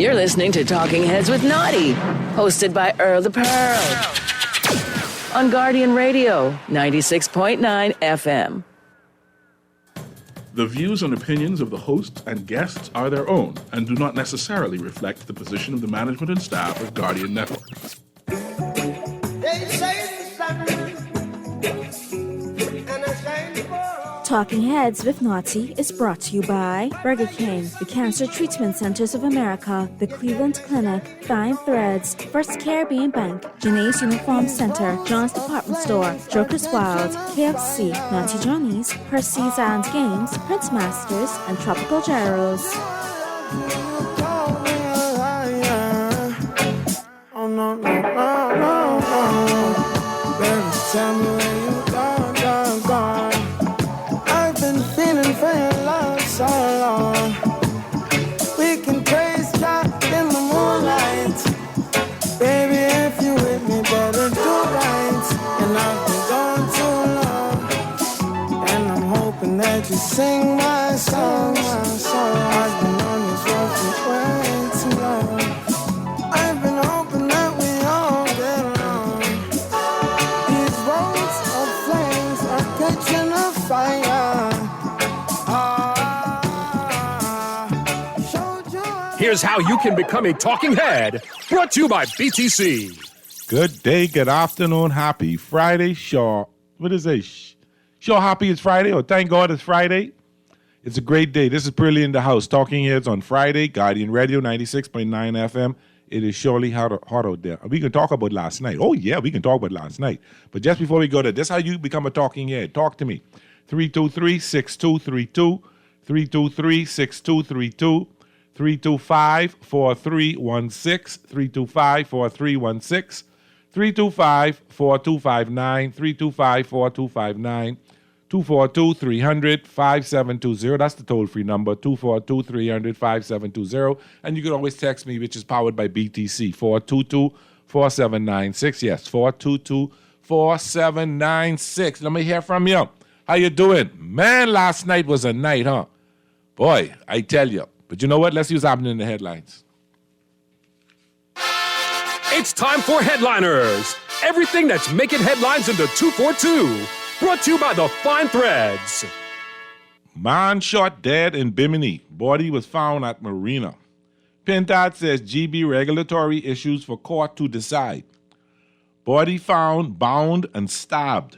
You're listening to Talking Heads with Naughty, hosted by Earl the Pearl. On Guardian Radio, 96.9 FM. The views and opinions of the hosts and guests are their own and do not necessarily reflect the position of the management and staff of Guardian Network. Talking Heads with Naughty is brought to you by Burger King, the Cancer Treatment Centers of America, the Cleveland Clinic, Fine Threads, First Caribbean Bank, Janae's Uniform Center, John's Department Store, Joker's Wild, KFC, Naughty Johnny's, Percy's and Games, Prince Masters, and Tropical Gyros. Oh no, no, no, no, no. Baby, tell me where you gone. I've been feeling for your love so long. We can praise God in the moonlight. Baby, if you with me, better do right. And I've been gone too long, and I'm hoping that you sing my song. I've been on this road for way too long. I've been hoping that we all get along. These roads of flames are catching a fire. Here's how you can become a talking head, brought to you by BTC. Good day, good afternoon, happy Friday, sure. What is it? Sure happy it's Friday, or thank God it's Friday. It's a great day. This is Pearly in the House, Talking Heads on Friday, Guardian Radio 96.9 FM. It is surely hot out there. We can talk about last night. Oh, yeah, we can talk about last night. But just before we go there, this is how you become a talking head. Talk to me. 323-6232, 323-6232, 325-4316, 325-4316, 325-4259, 325-4259, 242-300-5720. That's the toll-free number, 242-300-5720. And you can always text me, which is powered by BTC, 422-4796. Yes, 422-4796. Let me hear from you. How you doing? Man, last night was a night, huh? Boy, I tell you. But you know what? Let's see what's happening in the headlines. It's time for Headliners. Everything that's making headlines in the 242. Brought to you by the Fine Threads. Man shot dead in Bimini. Body was found at Marina. Pintad says GB regulatory issues for court to decide. Body found bound and stabbed.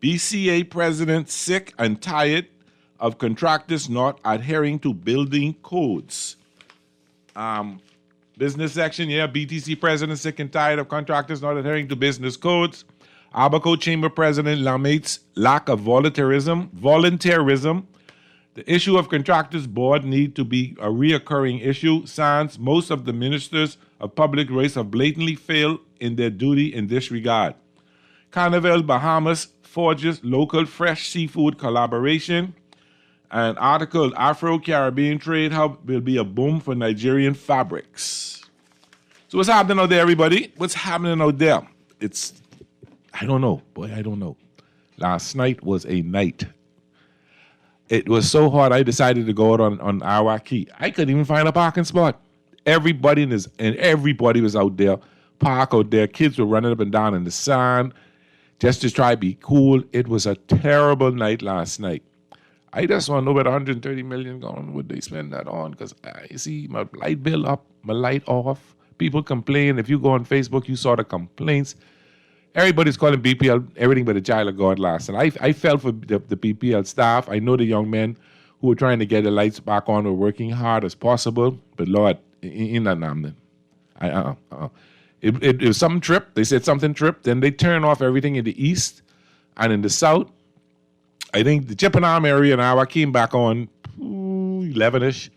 BCA president sick and tired of contractors not adhering to building codes. Business section, yeah, BTC president sick and tired of contractors not adhering to business codes. Abaco Chamber President Lamate's lack of volunteerism. The issue of contractors board need to be a reoccurring issue. Sans most of the ministers of public race have blatantly failed in their duty in this regard. Carnival Bahamas forges local fresh seafood collaboration. An article, Afro-Caribbean Trade Hub will be a boom for Nigerian fabrics. So what's happening out there, everybody? What's happening out there? I don't know. Boy, I don't know. Last night was a night. It was so hot, I decided to go out on Awaki. I couldn't even find a parking spot. Everybody was out there, park out there. Kids were running up and down in the sun just to try to be cool. It was a terrible night last night. I just want to know where the 130 million gone. Would they spend that on? Because I see my light bill up, my light off. People complain. If you go on Facebook, you saw the complaints. Everybody's calling BPL everything but a child of God last. And I felt for the BPL staff. I know the young men who were trying to get the lights back on were working hard as possible. But Lord, in that name, it was something tripped. They said something tripped. Then they turned off everything in the east and in the south. I think the Chippenham area and I came back on 11-ish.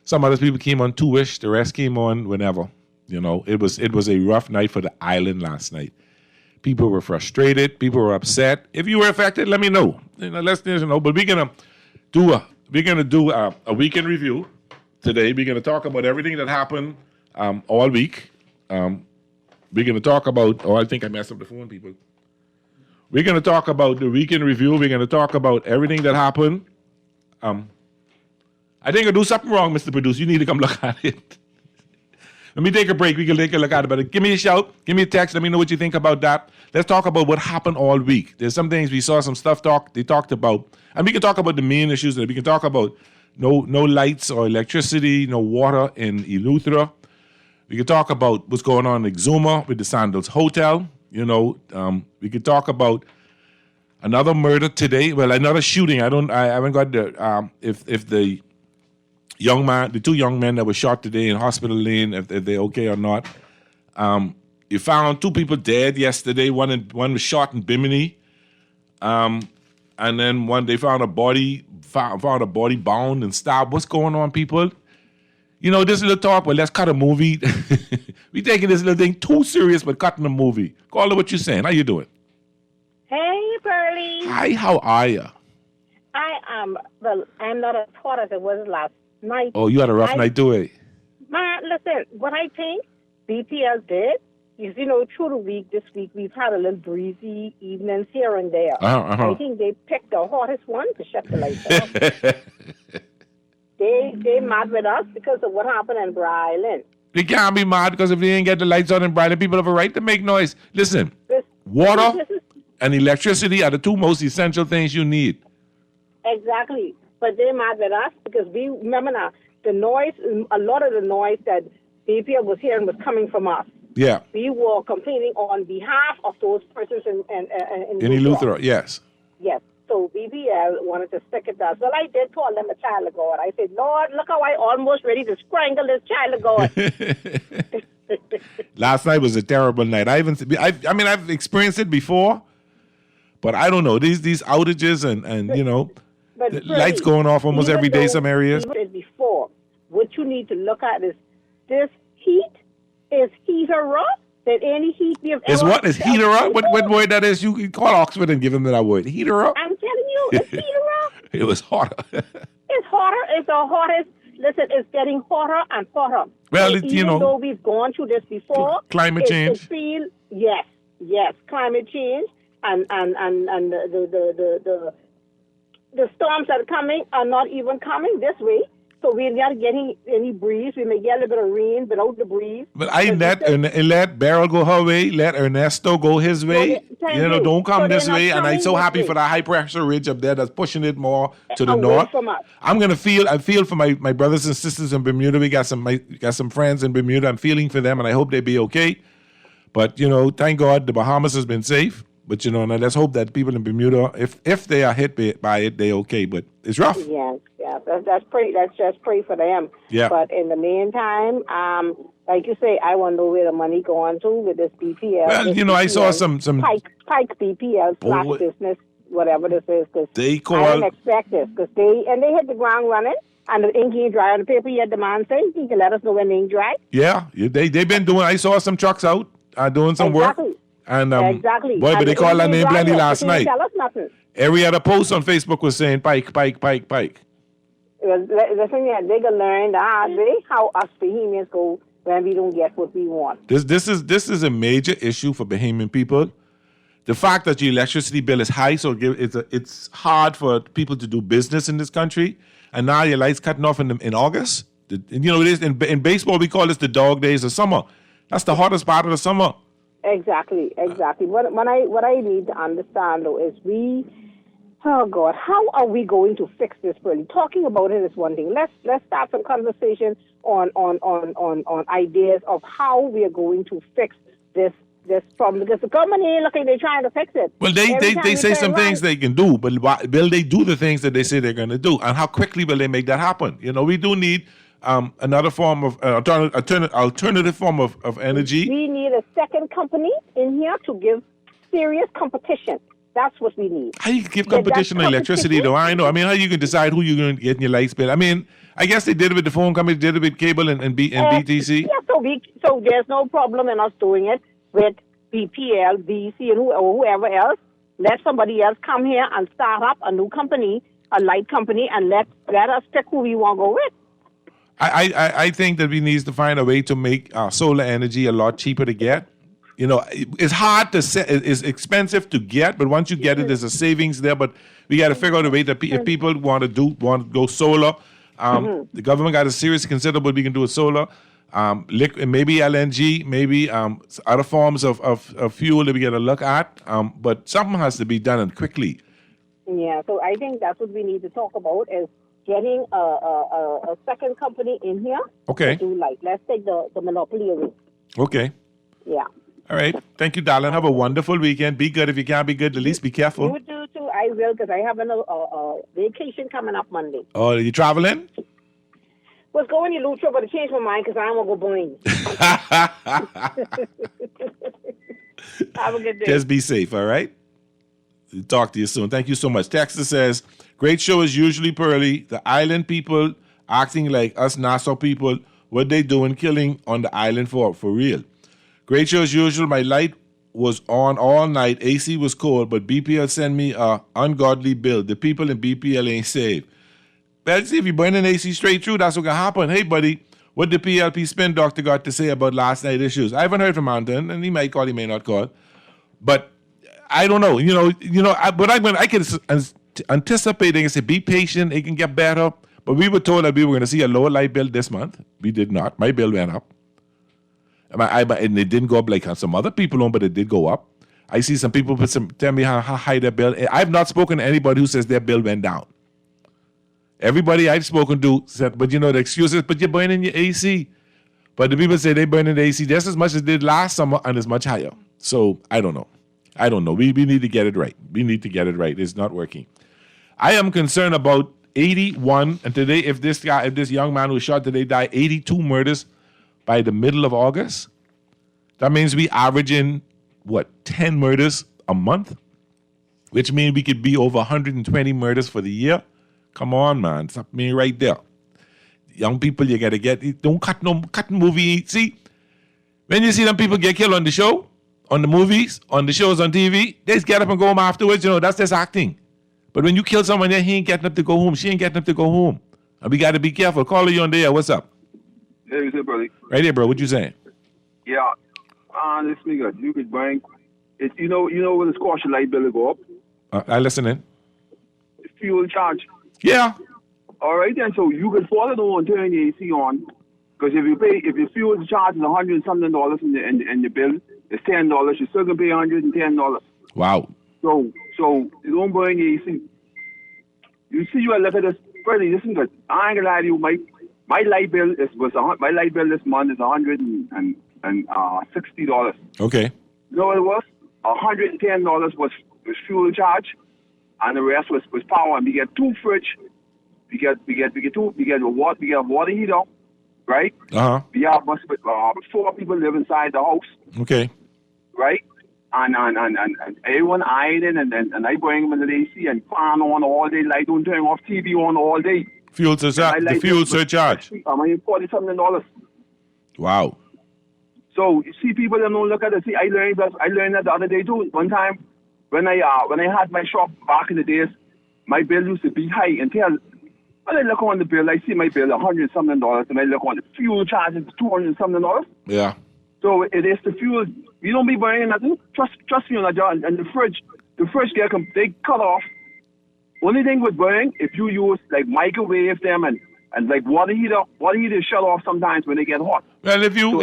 Some other people came on 2-ish. The rest came on whenever. You know, it was a rough night for the island last night. People were frustrated. People were upset. If you were affected, let me know. Let us know. But we're gonna do a weekend review today. We're gonna talk about everything that happened all week. We're gonna talk about. Oh, I think I messed up the phone, people. We're going to talk about the weekend review. We're going to talk about everything that happened. I think I do something wrong, Mr. Producer. You need to come look at it. Let me take a break. We can take a look at it. But give me a shout. Give me a text. Let me know what you think about that. Let's talk about what happened all week. There's some things we saw, some stuff they talked about. And we can talk about the main issues. We can talk about no lights or electricity, no water in Eleuthera. We can talk about what's going on in Exuma with the Sandals Hotel. We could talk about another murder today. Well, another shooting. I haven't got the if the two young men that were shot today in Hospital Lane, if they're okay or not. You found two people dead yesterday. One was shot in Bimini, and then they found a body bound and stabbed. What's going on, people? This little talk. Well, let's cut a movie. We taking this little thing too serious, but cutting a movie. Call it what you're saying. How you doing? Hey, Pearlie. Hi. How are you? I am. Well, I'm not as hot as it was last night. Oh, you had a rough night too, eh? Man, listen. What I think BPL did is, through the week, this week, we've had a little breezy evenings here and there. I think they picked the hottest one to shut the lights off. They mad with us because of what happened in Bryland. They can't be mad because if they didn't get the lights on in Bryland, people have a right to make noise. Listen, water and electricity are the two most essential things you need. Exactly. But they're mad with us because we remember now, the noise, a lot of the noise that BPL was hearing was coming from us. Yeah. We were complaining on behalf of those persons in Eleuthera, yes. Yes. So BPL wanted to stick it to us. Well, I did call them a child of God. I said, Lord, look how I almost ready to strangle this child of God. Last night was a terrible night. I've experienced it before, but I don't know. These outages and the lights going off almost every day some areas. Before, what you need to look at is this heat is heater up than any heat we have ever. Is what? Is heater up? What word that is? You can call Oxford and give them that word. Heater up? I'm telling you, it's heater up. It was hotter. It's hotter. It's the hottest. Listen, it's getting hotter and hotter. Well, even though we've gone through this before. Climate change. Yes, climate change and the storms that are coming are not even coming this way. So we're not getting any breeze. We may get a little bit of rain without the breeze. But I let Beryl go her way, let Ernesto go his way. Don't come this way. And I'm so happy for the high pressure ridge up there that's pushing it more to the north. From us. I feel for my brothers and sisters in Bermuda. We got some friends in Bermuda. I'm feeling for them, and I hope they be okay. But thank God the Bahamas has been safe. But now let's hope that people in Bermuda, if they are hit by it, they're okay. But it's rough. Yeah. Let's just pray for them. Yeah. But in the meantime, like you say, I want to know where the money going to with this BPL. Well, I saw some Pike BPL / business, whatever this is. Cause they call. I didn't expect this because they hit the ground running. And the ink ain't dry on the paper yet. The man says he can let us know when the ink dry. Yeah, they've been doing. I saw some trucks out doing some work. And exactly. Boy, but they called that name plenty last night. Tell us nothing. Every other post on Facebook was saying Pike. Listen, they can learn the hard way how us Bahamians go when we don't get what we want. This is a major issue for Bahamian people. The fact that your electricity bill is high, so it's hard for people to do business in this country. And now your lights cutting off in August. It is in baseball we call this the dog days of summer. That's the hottest part of the summer. Exactly. What I need to understand though is oh God, how are we going to fix this? Really, talking about it is one thing. Let's start some conversation on ideas of how we are going to fix this problem, because the government ain't looking. They're trying to fix it. Well, they say some things they can do, but will they do the things that they say they're going to do, and how quickly will they make that happen? We do need another form of alternative form of energy. We need a second company in here to give serious competition. That's what we need. How you give competition on electricity, though? I know. I mean, how you can decide who you're going to get in your lights bill? I mean, I guess they did it with the phone company, did it with cable and BTC. Yeah, so there's no problem in us doing it with BPL, BC, and whoever else. Let somebody else come here and start up a new company, a light company, and let us pick who we want to go with. I think that we need to find a way to make solar energy a lot cheaper to get. It's hard to set. It's expensive to get, but once you get it, there's a savings there. But we got to figure out a way that if people want to go solar, the government got to seriously consider what we can do with solar. maybe LNG, maybe other forms of fuel that we got to look at. But something has to be done and quickly. Yeah, so I think that's what we need to talk about is getting a second company in here. Okay. To do let's take the monopoly away. Okay. Yeah. All right. Thank you, darling. Have a wonderful weekend. Be good. If you can't be good, at least be careful. You do too. I will, because I have a vacation coming up Monday. Oh, are you traveling? Was going to Lutra, but I changed my mind because I don't want to go boing. Have a good day. Just be safe, all right? Talk to you soon. Thank you so much. Texas says, great show as usually, Pearly. The island people acting like us Nassau people. What they doing killing on the island for real. Great show as usual. My light was on all night. AC was cold, but BPL sent me a ungodly bill. The people in BPL ain't saved. Well, see, if you burn an AC straight through, that's what can happen. Hey, buddy, what the PLP spin doctor got to say about last night issues? I haven't heard from Anton, and he might call, he may not call. But I don't know. I can anticipating is to be patient. It can get better. But we were told that we were going to see a lower light bill this month. We did not. My bill went up. And it didn't go up like some other people but it did go up. I see some people tell me how high their bill. I've not spoken to anybody who says their bill went down. Everybody I've spoken to said, but the excuse is, but you're burning your AC. But the people say they're burning the AC just as much as they did last summer and it's much higher. So I don't know. We need to get it right. It's not working. I am concerned about 81, and today, if this young man who was shot today died, 82 murders by the middle of August. That means we averaging 10 murders a month, which means we could be over 120 murders for the year. Come on, man. Stop me right there. Young people, you gotta don't cut movie. See, when you see them people get killed on the show, on the movies, on the shows on TV, they just get up and go home afterwards. That's just acting. But when you kill someone, he ain't getting up to go home. She ain't getting up to go home. And we gotta be careful. Caller, you on the air. What's up? Hey, what's up, buddy? Right there, bro. What you saying? Yeah. This nigga, you could bring it. You know when the squash light bill go up. I listen in. Fuel charge. Yeah. All right, then. So you can follow the and turn the AC on, because if your fuel charge is $100 and something in the bill, it's $10. You're still gonna pay $110. Wow. So you don't burn the AC. You see, you look at this. Brother, listen good. I ain't gonna lie to you, my light bill this month is $160. Okay. You know what it was? $110 was fuel charge, and the rest was power. And we get two fridge. We get a water heater, right? We have 4 people live inside the house. Okay. Right? And everyone ironing, and I bring them in the AC and fan on all day, light don't turn off, TV on all day. Fuel surcharge. The fuel surcharge. I mean, $40-something. Wow. So you see, people don't look at it. See, I learned that the other day too. One time, when I had my shop back in the days, my bill used to be high until when I look on the bill, I see my bill $100-something, and I look on the fuel charge is $200-something. Yeah. So it is the fuel. You don't be buying nothing. Trust me on that, John. And the fridge they cut off. Only thing with burning, if you use like microwave them and like water heater shut off sometimes when they get hot. Well, if you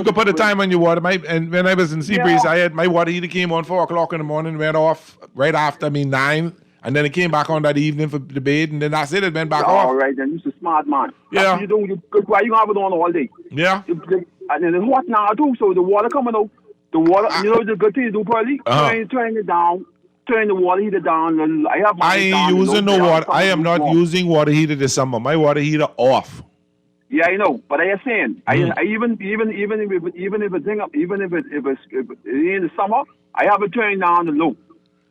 could put a time on your water. And when I was in Seabreeze, I had my water heater came on 4:00 in the morning, went off right after 9, and then it came back on that evening for the bed, and then that's it. It went back off. All right, then you're a smart man. Yeah. Why you have it on all day? Yeah. And then it's hot now too, so the water coming out. The water, the good thing to do, probably turn it down. Turn the water heater down. I ain't using no water. I am not using water heater this summer. My water heater off. Yeah, I know, but I am saying, I even if it's in the summer, I have it turned down to low,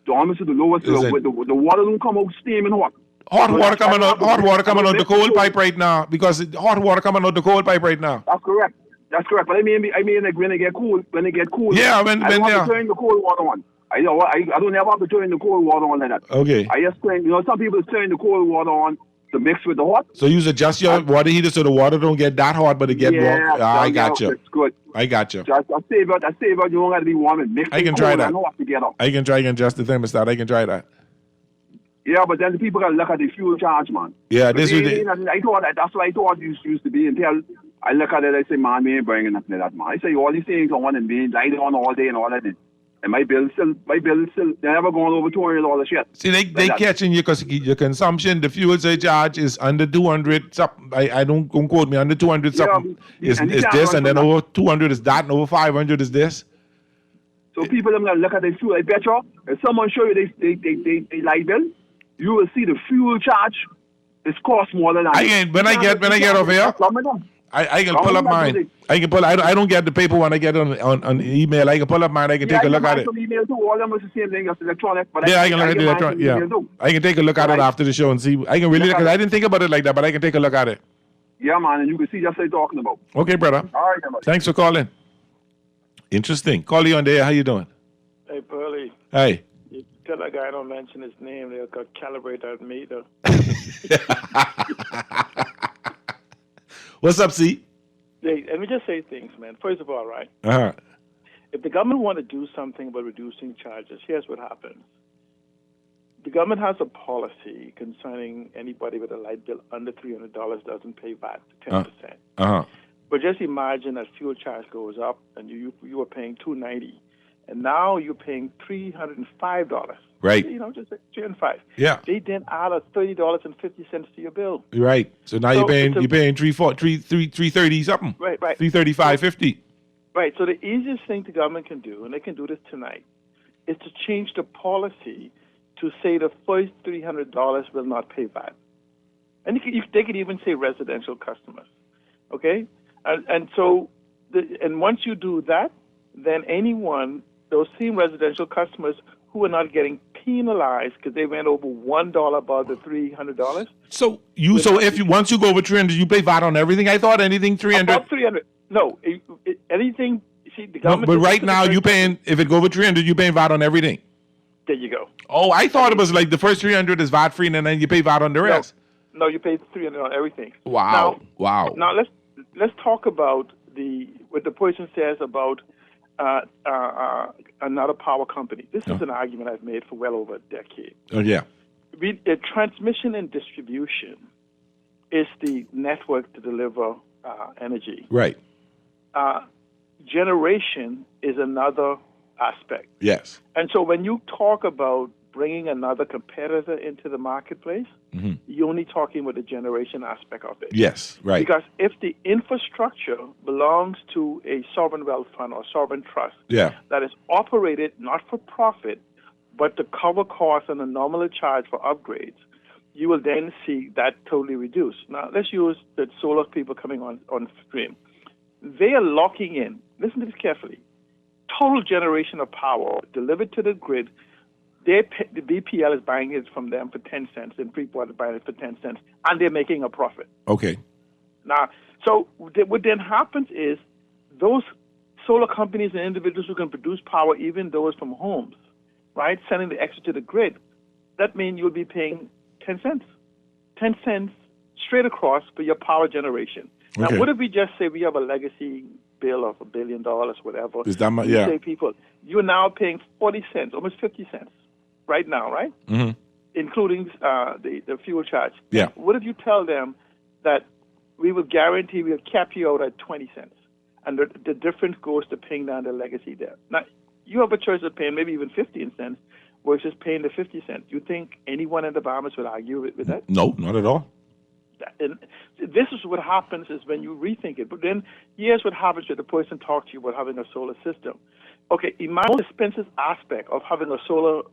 almost to the lowest. The water don't come out steaming hot. Hot water coming out the cold pipe right now, because hot water coming out the cold pipe right now. That's correct. But I mean like when it get cool. Yeah, when I don't have to turn the cold water on. I don't ever have to turn the cold water on like that. Okay. I just turn, some people turn the cold water on to mix with the hot. So you adjust your water heater so the water don't get that hot, but it get warm. I got you. It's good. I got you. I say about you don't got to be warm and mix. I can try that. I can try and adjust the thermostat. I can try that. Yeah, but then the people got to look at the fuel charge, man. Yeah, I thought that's what I thought it used to be until I look at it, I say, man, we ain't bringing nothing to that, man. I say, all these things on and being lied on all day and all that. And my bill still, they're never going over $200 yet. See, they catching you because your consumption, the fuel surcharge is under 200 something. I don't quote me, under 200 something is this, and then over 200 is that, and over 500 is this. So people are going to look at the fuel. I bet you, if someone show you they light bill, you will see the fuel charge is cost more than that. When I get over here, I can pull up mine. I don't get the paper when I get on email. I can pull up mine. I can take a look at it. Email too. All of them is the same thing as electronic. But I can look at the electronic. Yeah, I can take a look at it after the show and see. I can really look at it. I didn't think about it like that, but I can take a look at it. Yeah, man, and you can see just what I'm talking about. Okay, brother. All right, man. Thanks for calling. Interesting. Call you on there. How you doing? Hey, Pearly. Hey. You tell that guy don't mention his name. They'll calibrate that meter. What's up, C? Hey, let me just say things, man. First of all, right? Uh-huh. If the government want to do something about reducing charges, here's what happens. The government has a policy concerning anybody with a light bill under $300 doesn't pay VAT, 10%. Uh-huh. But just imagine that fuel charge goes up and you were paying $290, and now you're paying $305. Right. You know, just $305. Yeah. They then add a $30.50 to your bill. Right. So now you're paying $330 something. Right. $335.50. Right. So the easiest thing the government can do, and they can do this tonight, is to change the policy to say the first $300 will not pay VAT. And they could even say residential customers. Okay? And so, and once you do that, then those same residential customers who are not getting penalized because they went over $1 above the $300. So once you go over 300, you pay VAT on everything. I thought anything 300. Above 300. No, anything. See, the government. No, but right now you paying. If it go over 300, you paying VAT on everything. There you go. Oh, I thought it was like the first 300 is VAT free, and then you pay VAT on the rest. No, you pay 300 on everything. Wow. Now let's talk about what the person says about another power company. This is an argument I've made for well over a decade. Oh, yeah. Transmission and distribution is the network to deliver energy. Right. Generation is another aspect. Yes. And so when you talk about bringing another competitor into the marketplace, you're only talking about the generation aspect of it. Yes, right. Because if the infrastructure belongs to a sovereign wealth fund or sovereign trust that is operated not for profit, but to cover costs and a nominal charge for upgrades, you will then see that totally reduced. Now, let's use the solar people coming on stream. They are locking in, listen to this carefully, total generation of power delivered to the grid. The BPL is buying it from them for 10 cents, and Freeport is buying it for 10 cents, and they're making a profit. Okay. Now, so what then happens is those solar companies and individuals who can produce power, even those from homes, right, sending the extra to the grid, that means you'll be paying 10 cents. 10 cents straight across for your power generation. Now, what if we just say we have a legacy bill of $1 billion, whatever? Is that much? Yeah. Say people, you're now paying 40 cents, almost 50 cents right now, right? Mm-hmm. Including the fuel charge. Yeah. What if you tell them that we will guarantee we'll cap you out at 20 cents, and the difference goes to paying down the legacy debt? Now, you have a choice of paying maybe even 15 cents versus paying the 50 cents. You think anyone in the Bahamas would argue with that? No, not at all. And this is what happens is when you rethink it. But then here's what happens when the person talks to you about having a solar system. Okay, the most expensive aspect of having a solar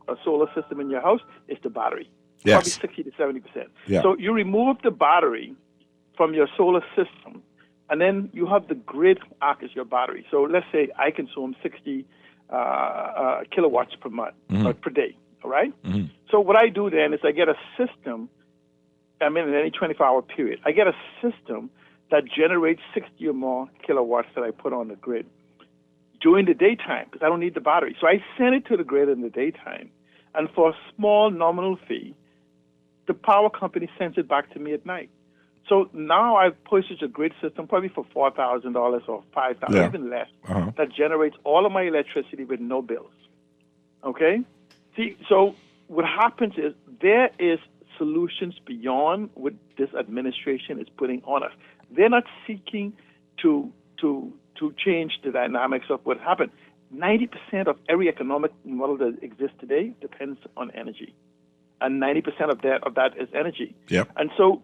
system in your house is the battery. Yes. Probably 60 to 70%. Yeah. So you remove the battery from your solar system, and then you have the grid act as your battery. So let's say I consume 60 kilowatts per month or per day. All right. Mm-hmm. So what I do then is I get a system. In any 24-hour period, I get a system that generates 60 or more kilowatts that I put on the grid during the daytime because I don't need the battery. So I send it to the grid in the daytime, and for a small nominal fee, the power company sends it back to me at night. So now I've purchased a grid system probably for $4,000 or $5,000, even less, that generates all of my electricity with no bills. Okay? See, so what happens is there is solutions beyond what this administration is putting on us. They're not seeking to change the dynamics of what happened. 90% of every economic model that exists today depends on energy, and 90% of that is energy. Yep. And so,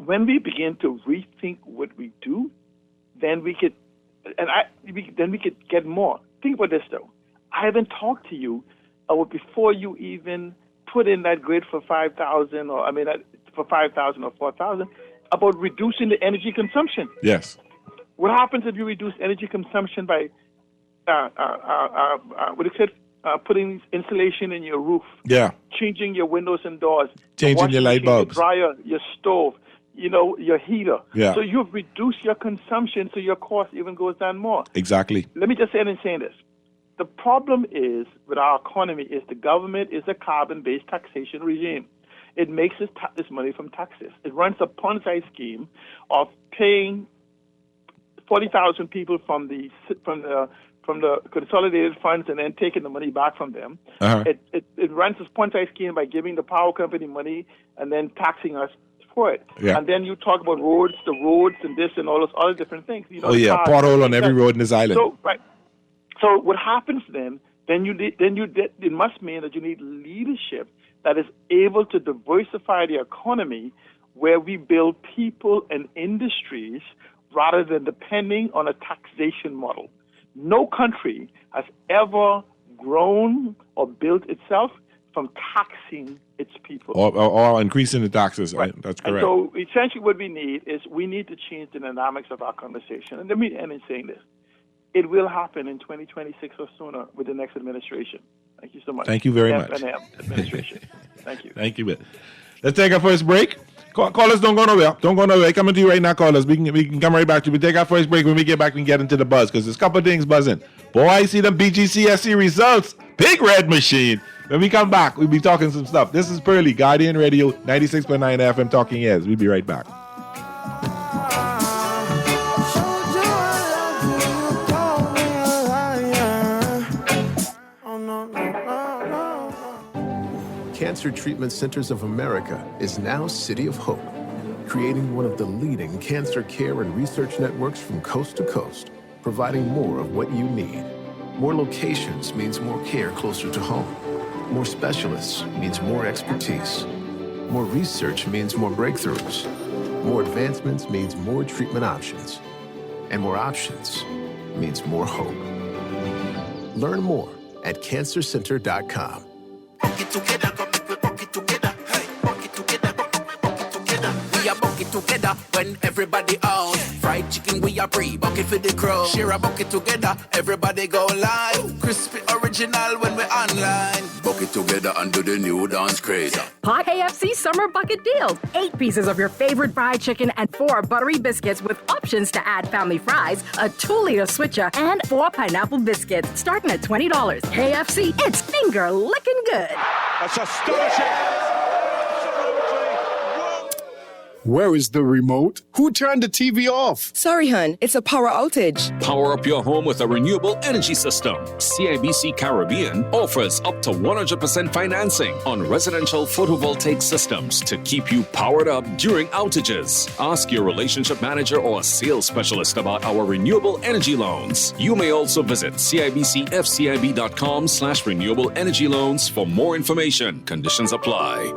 when we begin to rethink what we do, then we could get more. Think about this though. I haven't talked to you before you even put in that grid for 5,000 for 5,000 or 4,000 about reducing the energy consumption. Yes. What happens if you reduce energy consumption by putting insulation in your roof? Yeah. Changing your windows and doors. Changing your light bulbs. Your dryer, your stove, your heater. Yeah. So you've reduced your consumption, so your cost even goes down more. Exactly. Let me just end in saying this. The problem is with our economy is the government is a carbon-based taxation regime. It makes its money from taxes. It runs a Ponzi scheme of paying 40,000 people from the consolidated funds and then taking the money back from them. Uh-huh. It runs this Ponzi scheme by giving the power company money and then taxing us for it. Yeah. And then you talk about roads and this and all those other different things. Pothole on every road in this island. So right. So what happens then it must mean that you need leadership that is able to diversify the economy, where we build people and industries rather than depending on a taxation model. No country has ever grown or built itself from taxing its people. Or increasing the taxes. Right. That's correct. And so essentially what we need to change the dynamics of our conversation. And let me end in saying this. It will happen in 2026 or sooner with the next administration. Thank you so much. Thank you very much. FNM administration. Thank you. Thank you. Let's take our first break. Callers, don't go nowhere. Don't go nowhere. Coming to you right now, callers. We can come right back to you. We take our first break. When we get back, we can get into the buzz, because there's a couple of things buzzing. Boy, I see them BGCSE results. Big red machine. When we come back, we'll be talking some stuff. This is Pearly, Guardian Radio, 96.9 FM, Talking Heads. We'll be right back. Cancer Treatment Centers of America is now City of Hope, creating one of the leading cancer care and research networks from coast to coast, providing more of what you need. More locations means more care closer to home. More specialists means more expertise. More research means more breakthroughs. More advancements means more treatment options. And more options means more hope. Learn more at cancercenter.com. Together when everybody out. Fried chicken we a pre bucket for the crowd. Share a bucket together, everybody go live. Crispy original when we online. Bucket together under the new dance craze. Hot KFC summer bucket deals. 8 pieces of your favorite fried chicken and 4 buttery biscuits with options to add family fries, a 2-liter switcher, and 4 pineapple biscuits starting at $20. KFC, it's finger licking good. That's astonishing. Where is the remote? Who turned the TV off? Sorry, hun. It's a power outage. Power up your home with a renewable energy system. CIBC Caribbean offers up to 100% financing on residential photovoltaic systems to keep you powered up during outages. Ask your relationship manager or sales specialist about our renewable energy loans. You may also visit CIBCFCIB.com/renewable energy loans for more information. Conditions apply.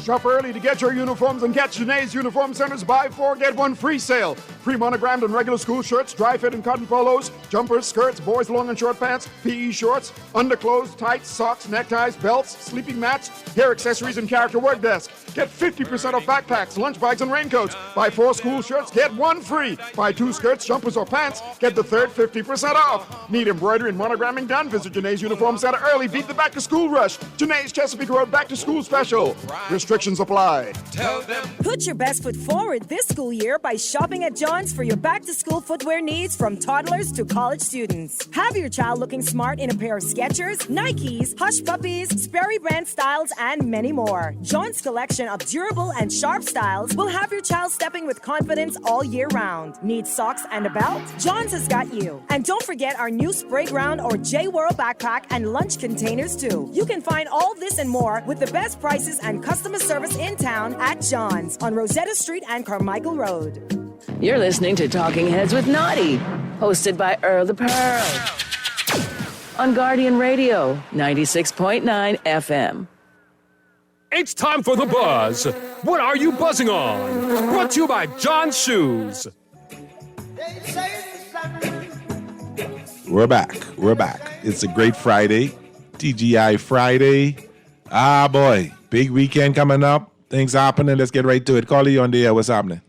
Shop early to get your uniforms and catch Janae's Uniform Center's buy 4, get 1 free sale. Free monogrammed and regular school shirts, dry fit and cotton polos, jumpers, skirts, boys' long and short pants, PE shorts, underclothes, tights, socks, neckties, belts, sleeping mats, hair accessories, and character work desk. Get 50% off backpacks, lunch bags, and raincoats. Buy 4 school shirts, get 1 free. Buy 2 skirts, jumpers, or pants, get the third 50% off. Need embroidery and monogramming done? Visit Janae's Uniform Center early. Beat the back-to-school rush. Janae's Chesapeake Road back-to-school special. Restrictions apply. Tell them. Put your best foot forward this school year by shopping at John's for your back-to-school footwear needs from toddlers to college students. Have your child looking smart in a pair of Skechers, Nikes, Hush Puppies, Sperry brand styles, and many more. John's collection of durable and sharp styles will have your child stepping with confidence all year round. Need socks and a belt? John's has got you. And don't forget our new Spray Ground or J-Whirl backpack and lunch containers too. You can find all this and more with the best prices and customer service in town at John's on Rosetta Street and Carmichael Road. You're listening to Talking Heads with Naughty, hosted by Earl the Pearl. On Guardian Radio, 96.9 FM. It's time for The Buzz. What are you buzzing on? Brought to you by John's Shoes. We're back. It's a great Friday. TGI Friday. Ah, boy. Big weekend coming up. Things happening. Let's get right to it. Caller, you on the air. What's happening?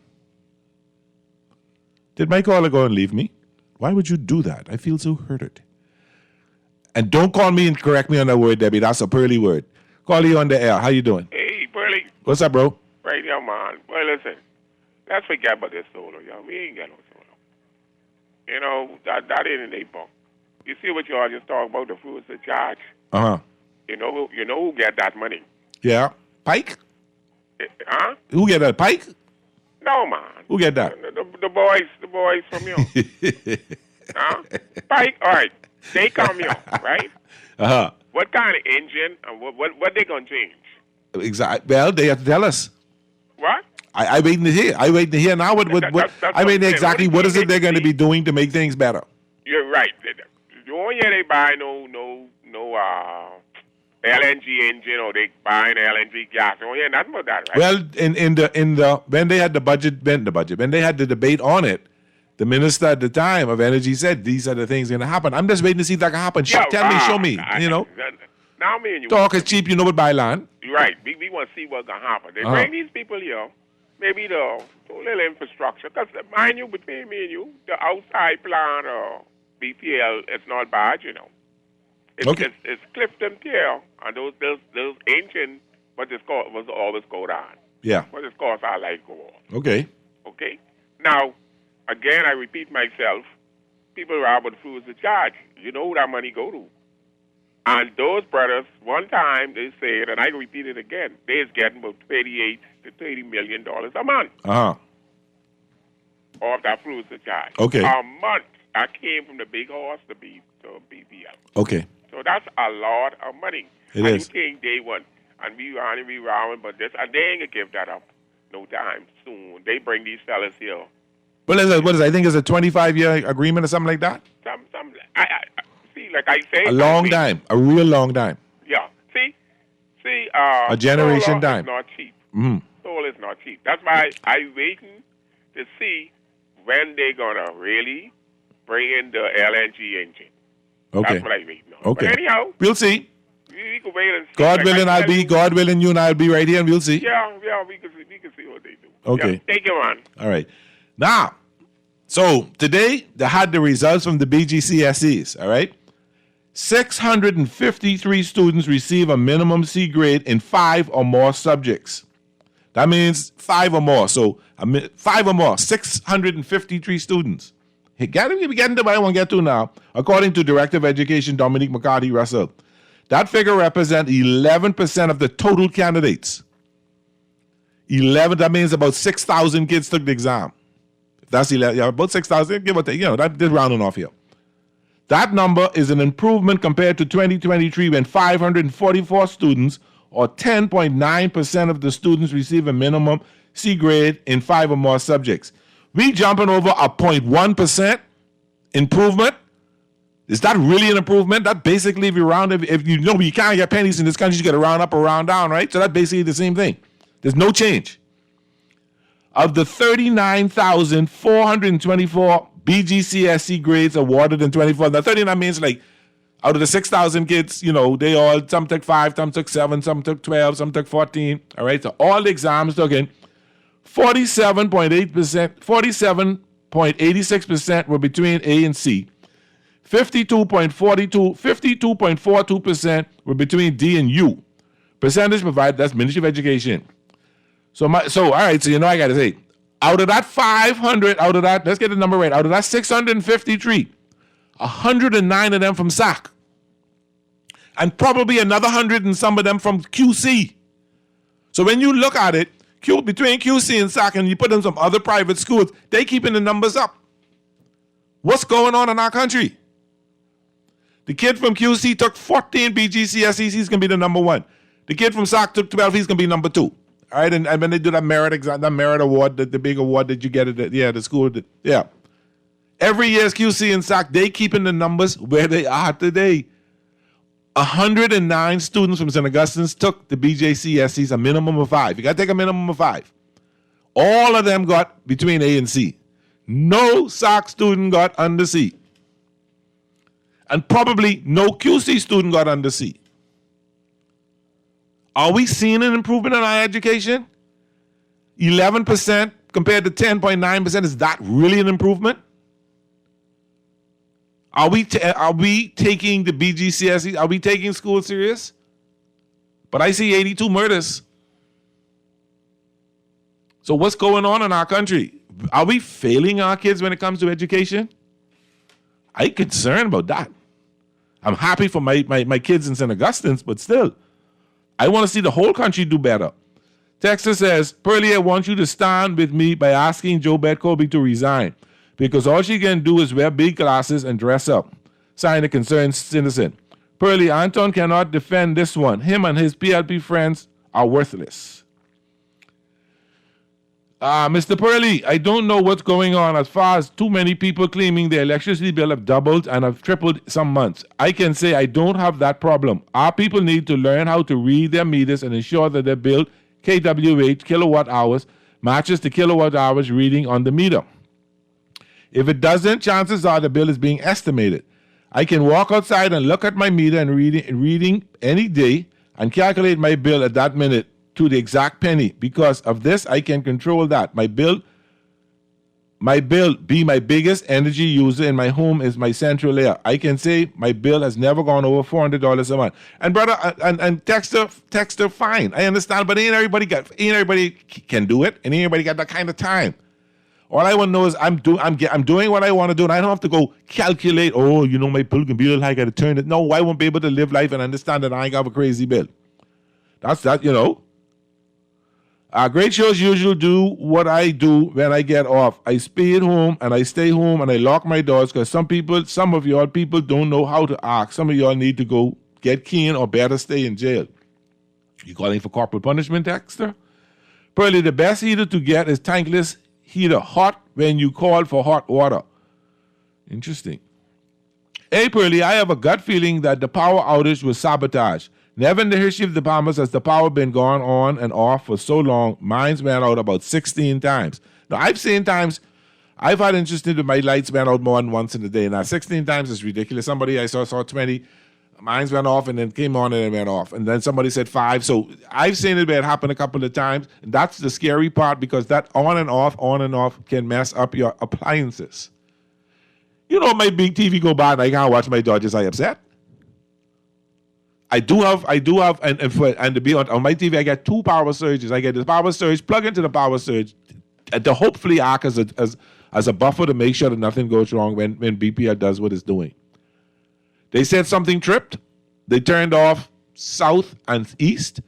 Did my caller go and leave me? Why would you do that? I feel so hurted. And don't call me and correct me on that word, Debbie. That's a pearly word. Caller, you on the air. How you doing? Hey, Pearly. What's up, bro? Right here, man. Well, listen. Let's forget about this solar, y'all. We ain't got no solar. You know, that ain't in the book. You see what y'all just talk about, the fruits of charge? Uh-huh. You know who get that money? Yeah. Pike? Huh? Who get that? Pike? No, man. Who get that? The boys from you. Huh? Pike, all right. They come here, right? Uh-huh. What kind of engine and what they gonna change? Exactly. Well, they have to tell us. What? I waiting to hear. I waiting to hear now. What I mean exactly. What is it they're going to be doing to make things better? You're right. You won't hear they buy no LNG engine or they buying LNG gas. You won't hear nothing about that, right? Well, in the when they had the budget, when they had the debate on it, the minister at the time of energy said these are the things going to happen. I'm just waiting to see if that can happen. Tell me, show me. You know. Now me and you. Talk is cheap. You know, but buy land. You're right. We want to see what's going to happen. They bring these people here. Maybe the little infrastructure. Because, mind you, between me and you, the outside plant or BPL, it's not bad, you know. It's Clifton Pier, and those ancient, but this was always go down. Yeah. But this course I like go on. Okay. Okay? Now, again, I repeat myself, people rob the fruits of charge. You know who that money go to. And those brothers, one time they said, and I repeat it again, they's getting about $28 to $30 million a month. Uh-huh. Off that fruits of charge. Okay. A month. I came from the big horse to BPL. Okay. So that's a lot of money. It and is. you think they want, and we round, but this, and they ain't gonna give that up no time soon. They bring these fellas here. What is it? I think it's a 25-year agreement or something like that. See, like I say, A long time, a real long time. Yeah. See, a generation solar time. is not cheap. Mm-hmm. Solar is not cheap. That's why I'm waiting to see when they're gonna really bring in the LNG engine. Okay. That's what I'm waiting on. Okay. But anyhow, we'll see. We can wait and see. God willing, you and I'll be right here, and we'll see. Yeah, we can see what they do. Okay. Yeah, take it on. All right. Now, so today they had the results from the BGCSEs. All right. 653 students receive a minimum C grade in 5 or more subjects. That means 5 or more. So 5 or more, 653 students. Hey, we're getting to what I want to get to now. According to Director of Education Dominique McCarthy Russell, that figure represents 11% of the total candidates. 11, that means about 6,000 kids took the exam. If that's 11, yeah, about 6,000, give or take, that's rounding off here. That number is an improvement compared to 2023 when 544 students, or 10.9% of the students, receive a minimum C grade in 5 or more subjects. We jumping over a 0.1% improvement. Is that really an improvement? That basically, if you round, if you know you can't get pennies in this country, you got to round up or round down, right? So that's basically the same thing. There's no change. Of the 39,424 BGCSE grades awarded in 24, now 39 means like out of the 6,000 kids, they all, some took 5, some took 7, some took 12, some took 14. All right, so all the exams took in. 47.86% were between A and C. 52.42% were between D and U. Percentage provided, that's Ministry of Education. So all right, so I got to say, out of that 500, let's get the number right, out of that 653, 109 of them from SAC. And probably another 100 and some of them from QC. So when you look at it, between QC and SAC, and you put in some other private schools, they keeping the numbers up. What's going on in our country? The kid from QC took 14 BGCSEs, he's going to be the number 1. The kid from SAC took 12, he's going to be number 2. All All right, and when they do that merit exam, that merit award, the big award that you get at the school. Yeah. Every year, QC and SAC, they keeping the numbers where they are today. 109 students from St. Augustine's took the BJCSEs, a minimum of 5. You got to take a minimum of 5. All of them got between A and C. No SAC student got under C. And probably no QC student got under C. Are we seeing an improvement in our education? 11% compared to 10.9%. Is that really an improvement? Are we taking the BGCSE? Are we taking school serious? But I see 82 murders. So what's going on in our country? Are we failing our kids when it comes to education? I'm concerned about that. I'm happy for my kids in St. Augustine's, but still, I want to see the whole country do better. Texas says, Pearlie, I want you to stand with me by asking JoBeth Colby to resign, because all she can do is wear big glasses and dress up. Signed, a concerned citizen. Pearlie, Anton cannot defend this one. Him and his PLP friends are worthless. Mr. Pearlie, I don't know what's going on as far as too many people claiming their electricity bill have doubled and have tripled some months. I can say I don't have that problem. Our people need to learn how to read their meters and ensure that their bill, kWh, kilowatt hours, matches the kilowatt hours reading on the meter. If it doesn't, chances are the bill is being estimated. I can walk outside and look at my meter and reading any day and calculate my bill at that minute to the exact penny. Because of this, I can control that. My bill be my biggest energy user in my home is my central air. I can say my bill has never gone over $400 a month. And brother, and texter, fine. I understand, but ain't everybody can do it, and ain't everybody got that kind of time. All I want to know is I'm doing what I want to do, and I don't have to go calculate. Oh, my bill can be a little high. I got to turn it. No, I won't be able to live life and understand that I ain't got a crazy bill. That's that, Great shows usually do what I do when I get off. I stay at home and I stay home and I lock my doors because some of y'all people don't know how to act. Some of y'all need to go get keen or better stay in jail. You calling for corporal punishment, Dexter? Pearlie, the best heater to get is tankless heater, hot when you call for hot water. Interesting. Hey, Pearlie, I have a gut feeling that the power outage was sabotage. Never in the history of the Bahamas has the power been gone on and off for so long. Mine's went out about 16 times. Now, I've seen times, I've had interested that my lights went out more than once in a day. Now, 16 times is ridiculous. Somebody I saw 20, mine's went off and then came on and it went off. And then somebody said 5. So I've seen it happen a couple of times. And that's the scary part because that on and off can mess up your appliances. My big TV go by and I can't watch my Dodgers. I upset. I do have, and to be on my TV, I got 2 power surges. I get the power surge, plug into the power surge, to hopefully act as a buffer to make sure that nothing goes wrong when BPL does what it's doing. They said something tripped. They turned off south and east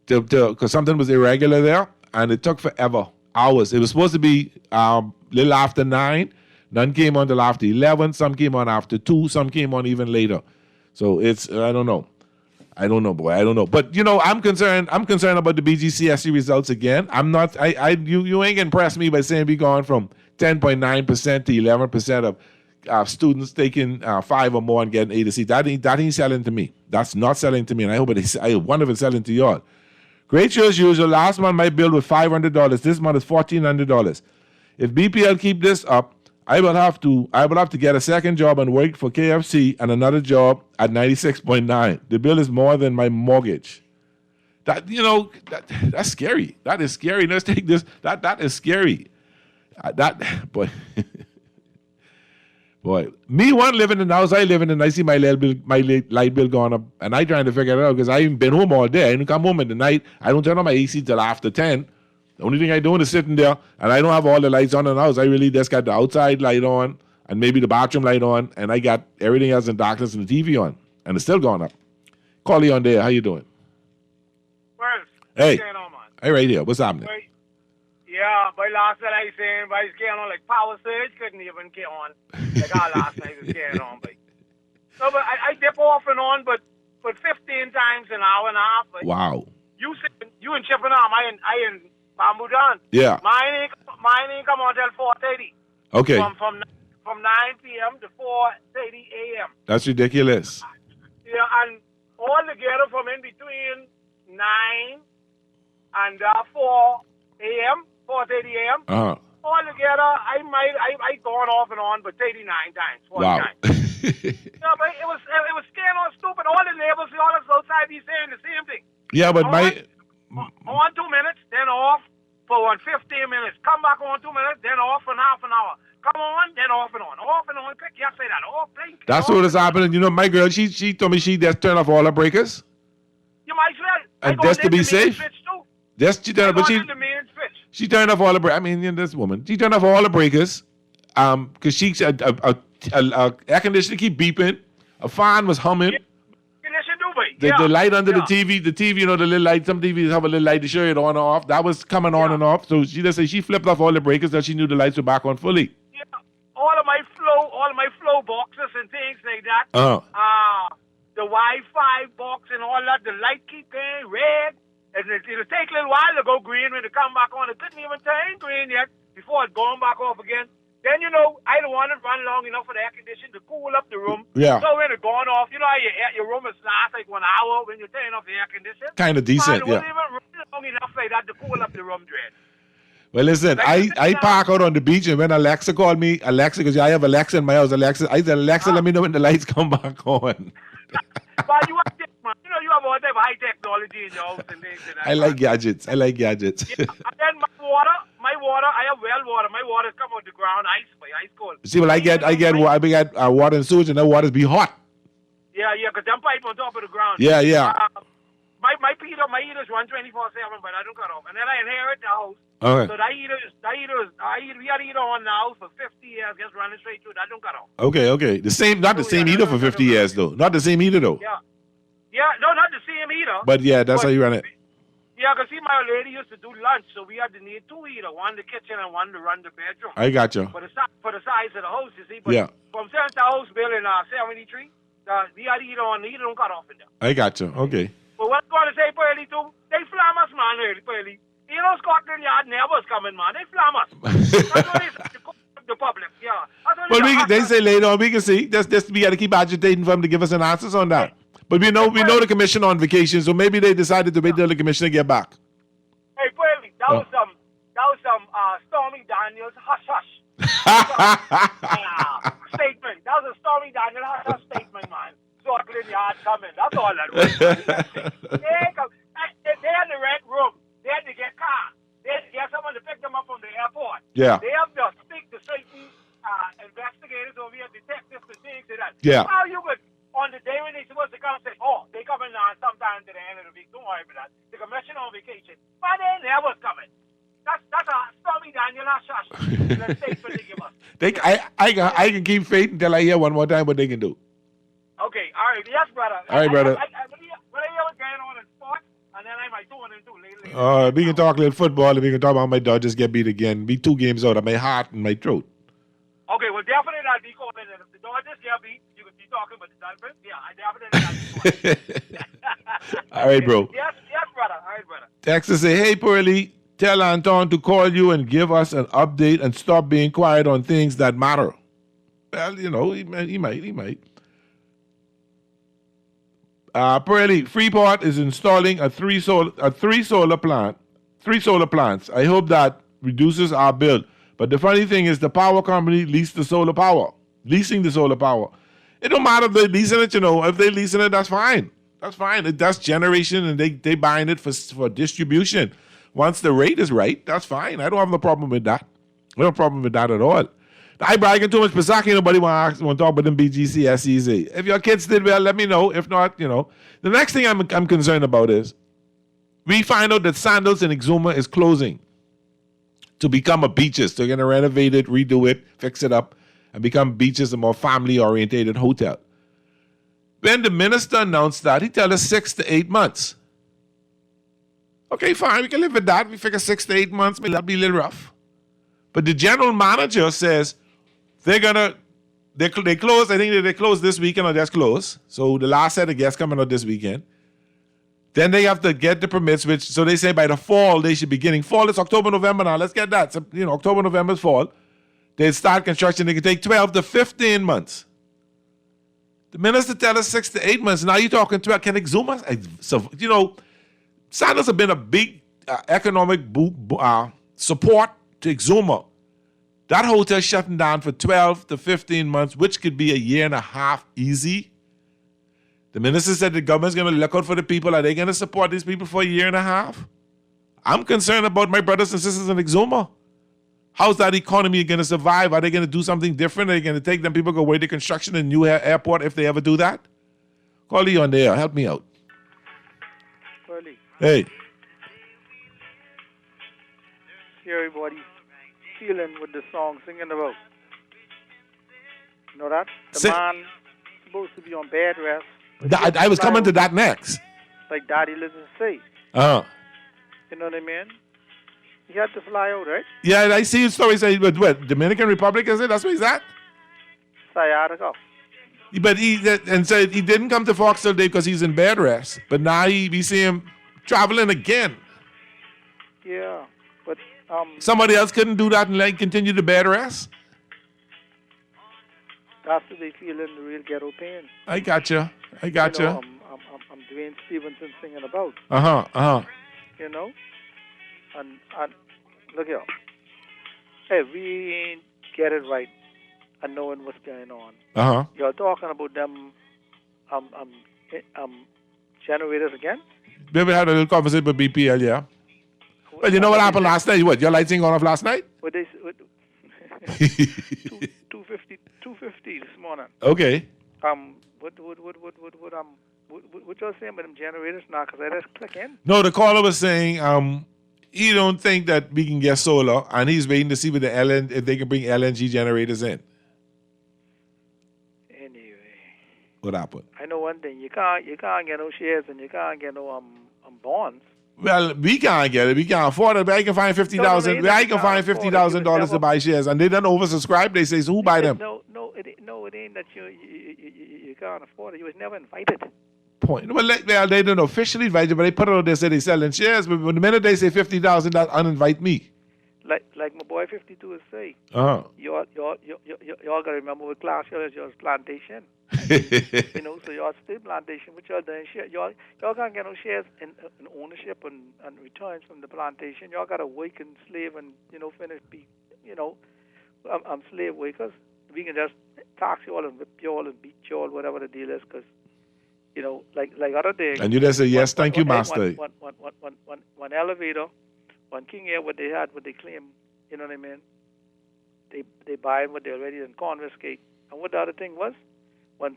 because something was irregular there, and it took forever, hours. It was supposed to be little after 9. None came on till after 11. Some came on after 2. Some came on even later. So it's I don't know, boy. I don't know. But I'm concerned about the BGCSE results again. I'm not. You ain't impressed me by saying we gone from 10.9% to 11% of students taking 5 or more and getting A to C. That ain't selling to me. That's not selling to me. And I hope one of it's selling to y'all. Great show as usual. Last month my bill was $500. This month is $1,400. If BPL keep this up, I will have to get a second job and work for KFC and another job at 96.9. The bill is more than my mortgage. That's scary. That is scary. Let's take this. That is scary. Boy, me one living in the house I live in, and I see my light bill going up, and I trying to figure it out because I ain't been home all day. I didn't come home in the night. I don't turn on my AC till after 10. The only thing I doing is sitting there, and I don't have all the lights on in the house. I really just got the outside light on and maybe the bathroom light on, and I got everything else in darkness and the TV on, and it's still going up. Callie on there. How you doing? Well, hey. What's going on, man? Hey, right here. What's happening? But last night I saying, but it's getting on like power surge, couldn't even get on. Like all last night was getting on, but. No, but I dip off and on, but 15 times an hour and a half. But wow. You in Chippenham, I in Bambudan. Yeah. Mine ain't come on till 4:30. Okay. From 9 p.m. to 4:30 a.m. That's ridiculous. Yeah, and all together from in between 9 and 4 a.m., 4:30 a.m. Uh-huh. All together, I gone off and on, but 39 times, 40 Wow. times. No, but it was scared on stupid. All the neighbors, all us outside, be saying the same thing. Yeah, but On 2 minutes, then off for 15 minutes. Come back on 2 minutes, then off for half an hour. Come on, then off and on. Off and on. Quick, yes, say that. Off, blink. that's what is happening. You know, my girl, she told me she just turned off all her breakers. You might as well. And just to be safe. Just she turned, but she turned off all the breakers. I mean, you know, this woman, she turned off all the breakers, because she said a air conditioner keep beeping, a fan was humming. The light under the TV, you know, the little light. Some TVs have a little light to show it on or off. That was coming on and off. So she just said she flipped off all the breakers that she knew the lights were back on fully. Yeah, all of my flow boxes and things like that. The Wi-Fi box and all that. The light keep going red, and it'll take a little while to go green when it come back on. It couldn't even turn green yet before it going back off again. Then, you know, I don't want it run long enough for the air conditioner to cool up the room. Yeah. So when it gone off, you know how your room is last like 1 hour when you're turning off the air conditioner? Kind of decent, It wasn't even run long enough like that to cool up the room, Dread. Well, listen, I park out on the beach, and when Alexa called me, because I have Alexa in my house, I said, Alexa, let me know when the lights come back on. But you have man. You know, you have all type of high technology in your house and things like that. I like gadgets. Yeah, and then my water, I have well water. My water come out the ground, ice cold. See, well, I get water and sewage, and that waters be hot. Yeah, because them pipe on top of the ground. Yeah. My heater's run 24/7, but I don't cut off. And then I inherit the house. Okay. So we had a heater on now for 50 years, just running straight through. That don't cut off. Okay. Not the same heater for 50 years, though. Not the same heater, though. Yeah, no, not the same heater. But yeah, that's how you run it. Yeah, because see, my old lady used to do lunch, so we had to need two heaters, one in the kitchen and one to run the bedroom. I got you. For the size of the house, you see. But Yeah. From selling the house bill in 73, we had a heater on, the heater don't cut off in there. I got you. Okay. But what I'm going to say, Pearly, too, they flam us, man, Pearly. You know, Scotland Yard never's coming, man. They flam us. That's what they say to the public, yeah. Well, they say later on, we can see. We got to keep agitating for them to give us an answers on that. But we know the commission on vacation, so maybe they decided to wait till the commissioner get back. Hey, Pearly, that was some Stormy Daniels hush statement. That was a Stormy Daniels hush statement, man. Scotland Yard coming. That's all that was. They're in the red room. They had to get cars. They had to get someone to pick them up from the airport. Yeah. They have to speak to certain investigators over here, detectives and things like that. Yeah. How you would, on the day when they're supposed to come, say, oh, they coming sometime to the end of the week. Don't worry about that. The commission on vacation. But they never coming. That's a Stormy Daniel hush statement they give us. I can keep faith until I hear one more time what they can do. Okay, all right. Yes, brother. All right, brother. When I hear what's going on in sports, and then I might do one and two later. We can talk a little football, and we can talk about my Dodgers get beat again. Be 2 games out of my heart and my throat. Okay, well, definitely I'll be calling it. If the Dodgers get beat, you could be talking about the Dolphins. Yeah, I definitely All right, bro. Yes, brother. All right, brother. Texas say, hey, Pearly, tell Anton to call you and give us an update and stop being quiet on things that matter. Well, you know, he might. Pearly, Freeport is installing three solar plants. I hope that reduces our bill. But the funny thing is the power company leasing the solar power. It don't matter if they're leasing it, you know. If they're leasing it, that's fine. That's generation, and they buying it for distribution. Once the rate is right, that's fine. I don't have no problem with that. I don't have a problem with that at all. I bragging too much Pasaki. Nobody want to talk about them BGC SEZ. If your kids did well, let me know. If not, you know. The next thing I'm concerned about is we find out that Sandals in Exuma is closing to become a beaches. They're going to renovate it, redo it, fix it up, and become beaches, a more family-orientated hotel. When the minister announced that, he told us 6 to 8 months. Okay, fine, we can live with that. We figure 6 to 8 months, maybe that'll be a little rough. But the general manager says they close. I think they close this weekend or just close. So the last set of guests coming out this weekend. Then they have to get the permits, which, so they say by the fall, they should be getting. Fall is October, November now. Let's get that. So, October, November is fall. They start construction. They can take 12 to 15 months. The minister tell us 6 to 8 months. Now you're talking 12. Can Exuma? So, Sanders have been a big economic support to Exuma. That hotel shutting down for 12 to 15 months, which could be a year and a half easy. The minister said the government's going to look out for the people. Are they going to support these people for a year and a half? I'm concerned about my brothers and sisters in Exuma. How's that economy going to survive? Are they going to do something different? Are they going to take them people go away to construction in new airport if they ever do that? Call Lee on there. Help me out. Early. Hey. See everybody feeling with the song singing about. You know that? The man supposed to be on bed rest. I was coming to that next. Like Daddy Listen say. Uh-huh. You know what I mean? He had to fly out, right? Yeah, I see his story. Say, what, Dominican Republic, is it? That's where he's at? Sciatica. But and said he didn't come to Foxtel Day because he's in bed rest. But now we see him traveling again. Yeah, but somebody else couldn't do that and continue to bed rest? That's what they feel in the real ghetto pain. I gotcha. I'm Dwayne Stevenson singing about. You know? And look here. Hey, we ain't get it right and knowing what's going on. You're talking about them generators again? We had a little conversation with BPL, yeah. Well, you know what happened last night? What, your lights ain't gone off last night? 250 this morning. Okay. What y'all saying about them generators now? Because I just click in. No, the caller was saying he don't think that we can get solar, and he's waiting to see with if they can bring LNG generators in. Anyway. What happened? I know one thing: you can't get no shares and you can't get no bonds. Well, we can't get it. We can't afford it. But I can find $50,000. I can find $50,000 to buy shares, and they don't oversubscribe. They say, so who buy them? No, it ain't that you can't afford it. You was never invited. Point. Well, they don't officially invite you, but they put it on there, say they selling shares. But the minute they say $50,000, that uninvite me. Like my boy 52 is say. Uh-huh. Y'all gotta remember what class y'all's plantation. So y'all still plantation, but y'all doing share. Y'all can't get no shares in ownership and returns from the plantation. Y'all gotta work and slave and finish be slave workers. We can just tax you all and whip you all and beat you all, whatever the deal is, because like other day. And you just say yes, thank you, master. One elevator, one King Air, what they claim, you know what I mean? They buy what they already done confiscate. And what the other thing was? One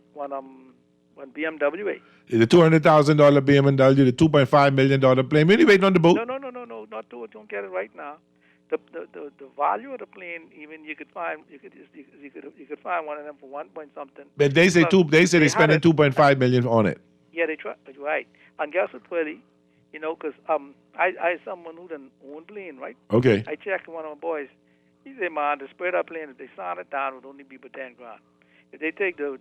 BMW. The $200,000 BMW, the $2.5 million plane. When you waiting on the boat? No, not to. Don't get it right now. The value of the plane, even you could find one of them for 1 point something. But they say they're spending $2.5 million on it. Yeah, they try. Right. And guess what, Twilly? Because I someone who done own plane, right? Okay. I checked one of my boys. He said, man, the spread up plane, if they sign it down, it would only be for $10,000. If they take the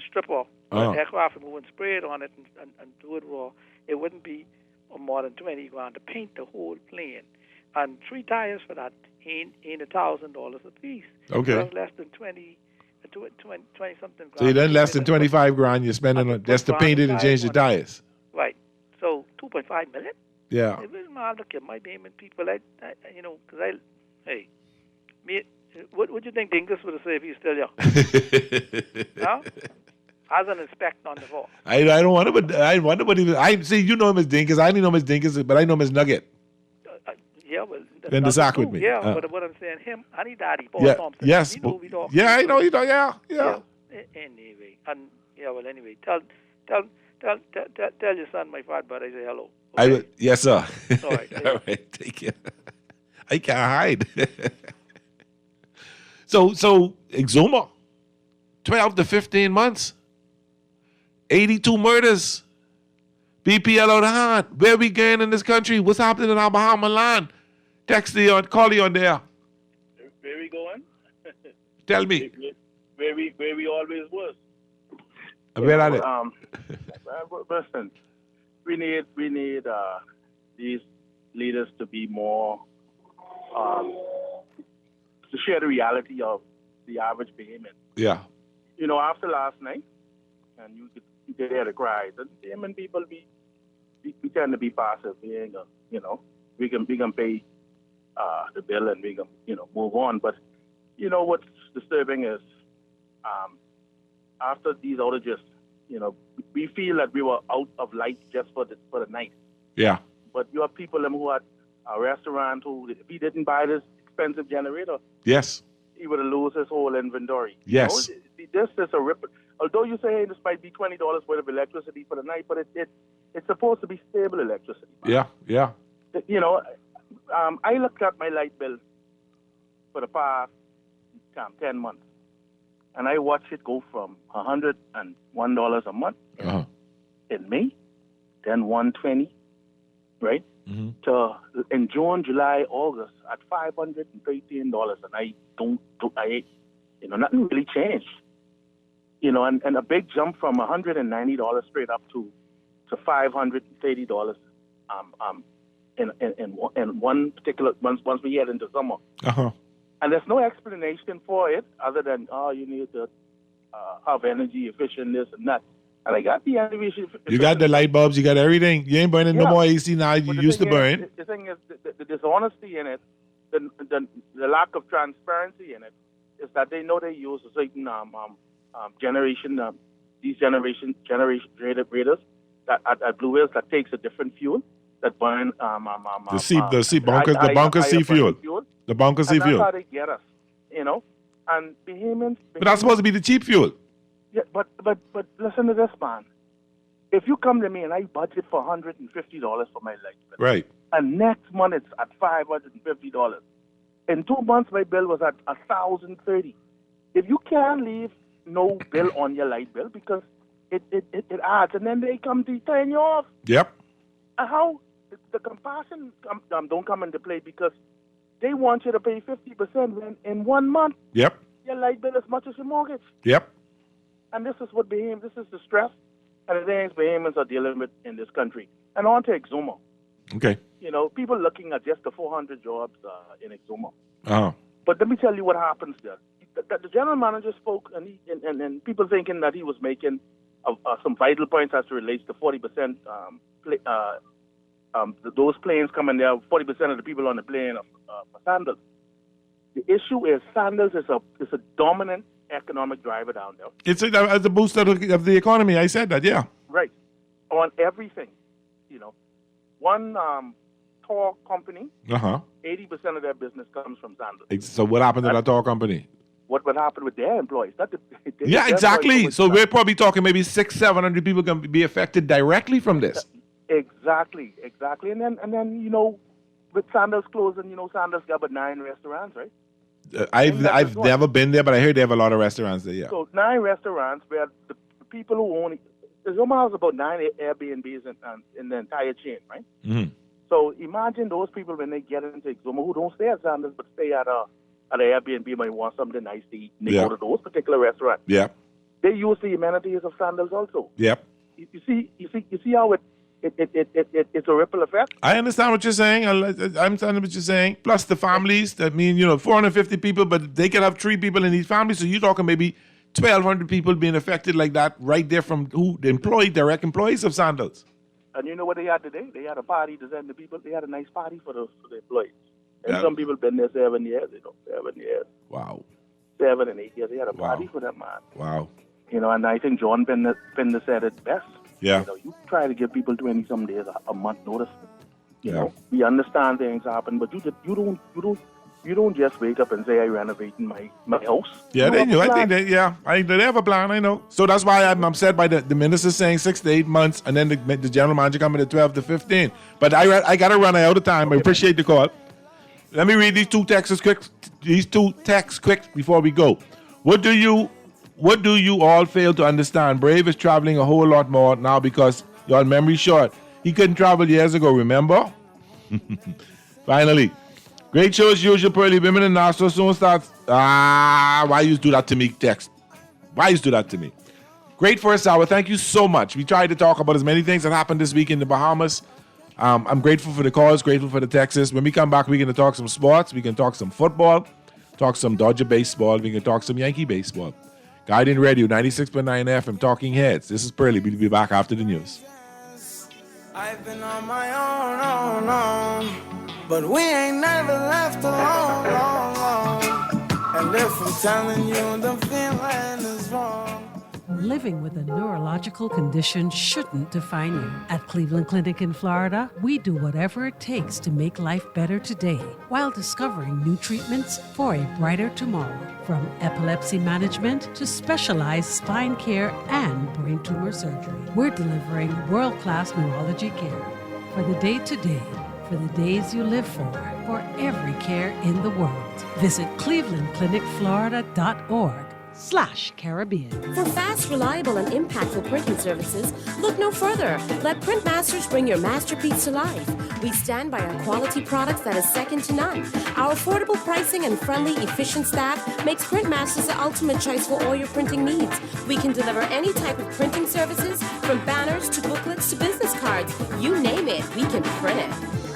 stripper, the aircraft and move and spray it on it and do it raw, it wouldn't be more than $20,000 to paint the whole plane. And 3 tires for that ain't $1,000 a piece. Okay. That's less than 20 something. So you then less than $25,000 you're spending on just to paint it and change the tires. Right. So $2.5 million. Yeah. It was my look at my payment people. What would you think Dingus would have said if he's still young? Huh? As an inspector on the floor. I don't want to, but I wonder what he was. I see you know him as Dinkus. I didn't know him as Dinkus, but I know him as Nugget. Yeah, well, in the sock with me. Yeah, but what I'm saying, him, honey daddy, Paul Thompson. Yes. You know we talk. Yeah, I know you don't. Yeah. Anyway, anyway, tell your son my fat brother I say hello. Okay? I will. Yes, sir. All right. All right. Take care. I can't hide. So Exuma, 12 to 15 months, 82 murders. BPL out of hand. Where we going in this country? What's happening in our Bahama land? Text you on, call you on there. Where we going? Tell me. Where we always was. Listen, we need these leaders to be more to share the reality of the average Bahamian. Yeah. You know, after last night, and you could hear the cries, and Bahamian people we tend to be passive. We ain't gonna, you know, we can pay the bill and we can, you know, move on. But you know what's disturbing is after these outages, you know, we feel that we were out of light just for the night. Yeah. But you have people who had a restaurant who, if he didn't buy this expensive generator, Yes. he would have lost his whole inventory. Yes. You know, this is a rip. Although you say, hey, this might be $20 worth of electricity for the night, but it's supposed to be stable electricity. Yeah. Yeah. You know, I looked at my light bill for the past 10 months, and I watched it go from $101 a month in May, then $120, right? Mm-hmm. To in June, July, August at $513, and I you know, nothing really changed. You know, and a big jump from $190 straight up to $530 in one particular once we get into summer. And there's no explanation for it other than you need to have energy efficient this and that. And I got the energy efficient. You got the light bulbs, you got everything. You ain't burning no more AC now. You used to burn. The thing is, the dishonesty in it, the lack of transparency in it, is that they know they use a certain these generation graders that at Blue Hills that takes a different fuel that burn the bunker C fuel. The bunker C fuel. That's how they get us, you know. And Bahamians. But that's supposed to be the cheap fuel. Yeah, but listen to this, man. If you come to me and I budget for $150 for my light bill, right, and next month it's at $550. In 2 months my bill was at $1,030. If you can't leave no bill on your light bill because it adds, and then they come to turn you off. Yep. And how the compassion don't come into play because they want you to pay 50% in 1 month. Yep. Your light bill as much as your mortgage. Yep. And this is this is the stress and the things Bahamians are dealing with in this country. And on to Exuma. Okay. You know, people looking at just the 400 jobs in Exuma. Uh-huh. But let me tell you what happens there. The general manager spoke, and people thinking that he was making some vital points as it relates to 40%. Those planes coming there, 40% of the people on the plane are Sandals. The issue is Sandals is a dominant economic driver down there. It's a boost of the economy. I said that, yeah. Right. On everything. You know, one tour company, 80% of their business comes from Sandals. So what happened to that tour company? What would happen with their employees? Yeah, exactly. So we're probably talking maybe 600-700 people can be affected directly from this. Exactly. And then you know, with Sandals closing, you know, Sandals got about 9 restaurants, right? I've never been there, but I heard they have a lot of restaurants there. Yeah. So 9 restaurants where the people who own it, there's almost about 9 Airbnbs in the entire chain, right? Mm-hmm. So imagine those people when they get into Exuma who don't stay at Sandals but stay at an Airbnb, might want something nice to eat, and they go to those particular restaurants. Yeah. They use the amenities of Sandals also. Yep. You see how it's a ripple effect. I understand what you're saying. I understand what you're saying. Plus the families. That mean 450 people, but they can have 3 people in each family. So you're talking maybe 1,200 people being affected like that right there from who the direct employees of Sandals. And you know what they had today? They had a party to send the people. They had a nice party for the employees. And some people been there 7 years. 7 years. Wow. 7 and 8 years. They had a party for that man. Wow. You know, and I think John Pender said it best. Yeah. You know, you try to give people 20-some days, a month notice. You know, we understand things happen, but you don't just wake up and say I'm renovating my house. Yeah, they do. I think they have a plan. I know. So that's why I'm upset by the minister saying 6 to 8 months, and then the general manager coming to 12 to 15. But I got to run out of time. I appreciate the call. Let me read these two texts quick. Before we go. What do you all fail to understand? Brave is traveling a whole lot more now because your memory short. He couldn't travel years ago, remember? Finally. Great show as usual, Pearly. Women in Nassau soon starts. Why you do that to me, text? Why you do that to me? Great first hour. Thank you so much. We tried to talk about as many things that happened this week in the Bahamas. I'm grateful for the calls, grateful for the texts. When we come back, we're going to talk some sports. We can talk some football, talk some Dodger baseball. We can talk some Yankee baseball. Guardian Radio, 96.9 FM, Talking Heads. This is Pearly. We'll be back after the news. I've been on my own, but we ain't never left alone. And if I'm telling you the feeling is wrong. Living with a neurological condition shouldn't define you. At Cleveland Clinic in Florida, we do whatever it takes to make life better today while discovering new treatments for a brighter tomorrow. From epilepsy management to specialized spine care and brain tumor surgery, we're delivering world-class neurology care for the day-to-day, for the days you live for every care in the world. Visit clevelandclinicflorida.org/Caribbean. For fast, reliable, and impactful printing services, look no further. Let Printmasters bring your masterpiece to life. We stand by our quality products that is second to none. Our affordable pricing and friendly, efficient staff makes Printmasters the ultimate choice for all your printing needs. We can deliver any type of printing services, from banners to booklets to business cards. You name it, we can print it.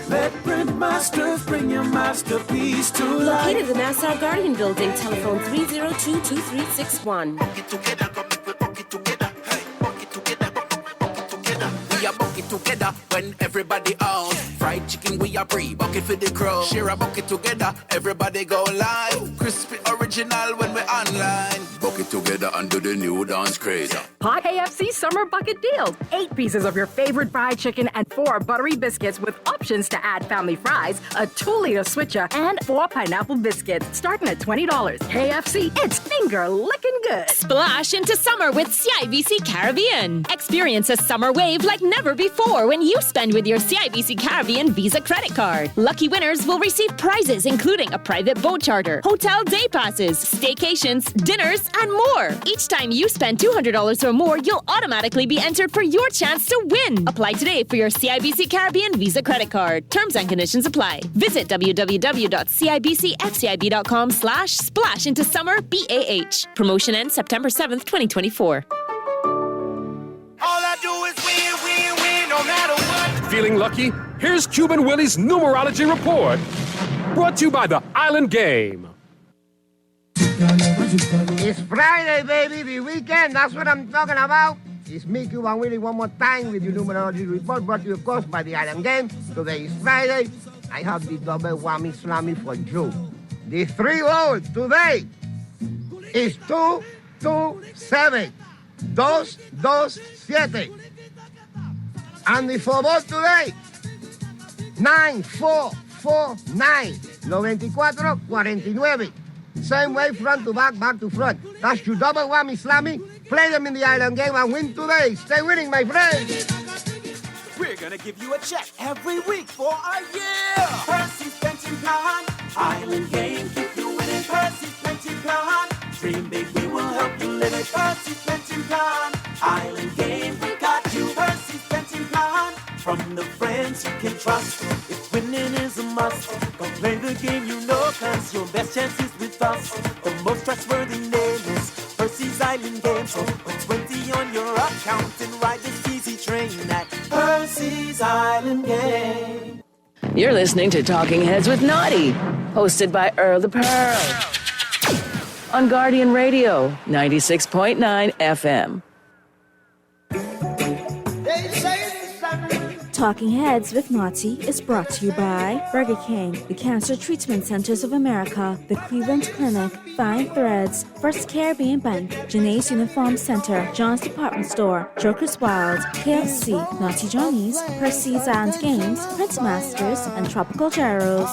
Let Printmasters bring your masterpiece to life. Located in the Nassau Guardian Building, telephone 302-2361. We are bucket together when everybody out. Fried chicken, we are pre-bucket for the crow. Share a bucket together, everybody go live. Crispy original when we're online. Bucket together under the new dance craze. Hot KFC Summer Bucket Deal. 8 pieces of your favorite fried chicken and 4 buttery biscuits with options to add family fries, a 2-liter switcher, and 4 pineapple biscuits, starting at $20. KFC, it's finger-licking good. Splash into summer with CIBC Caribbean. Experience a summer wave like never before when you spend with your CIBC Caribbean Visa credit card. Lucky winners will receive prizes including a private boat charter, hotel day passes, staycations, dinners, and more. Each time you spend $200 or more, you'll automatically be entered for your chance to win. Apply today for your CIBC Caribbean Visa credit card. Terms and conditions apply. Visit www.cibcfcib.com/splash into summer BAH. Promotion ends September 7th, 2024. All I do is win, no matter what. Feeling lucky? Here's Cuban Willie's numerology report. Brought to you by the Island Game. It's Friday, baby, the weekend. That's what I'm talking about. It's me, Cuban Willie, one more time with your numerology report, brought to you, of course, by the Island Game. Today is Friday. I have the double whammy slammy for you. The 3 word today is 227. 227. And the 4 word today, 9449. 9449. Same way, front to back, back to front. That's your double whammy slammy. Play them in the Island Game and win today. Stay winning, my friends. We're gonna give you a check every week for a year. Percy's Pension Plan, Island Game, keep you winning. Percy's Pension Plan, dream big, we will help you live it. Percy's Pension Plan, Island Game, we got you. Percy's Pension Plan, from the friends you can trust. If winning is a must, go play the game you know, cause your best chance is with us. The most trustworthy name is Percy's Island Game. So put 20 on your account and ride this easy train at Percy's Island Game. You're listening to Talking Heads with Naughty, hosted by Earl the Pearl. On Guardian Radio, 96.9 FM. Talking Heads with Naughty is brought to you by Burger King, the Cancer Treatment Centers of America, the Cleveland Clinic, Fine Threads, First Caribbean Bank, Janae's Uniform Center, John's Department Store, Joker's Wild, KFC, Naughty Johnny's, Percy's Island Games, Printmasters, and Tropical Gyros.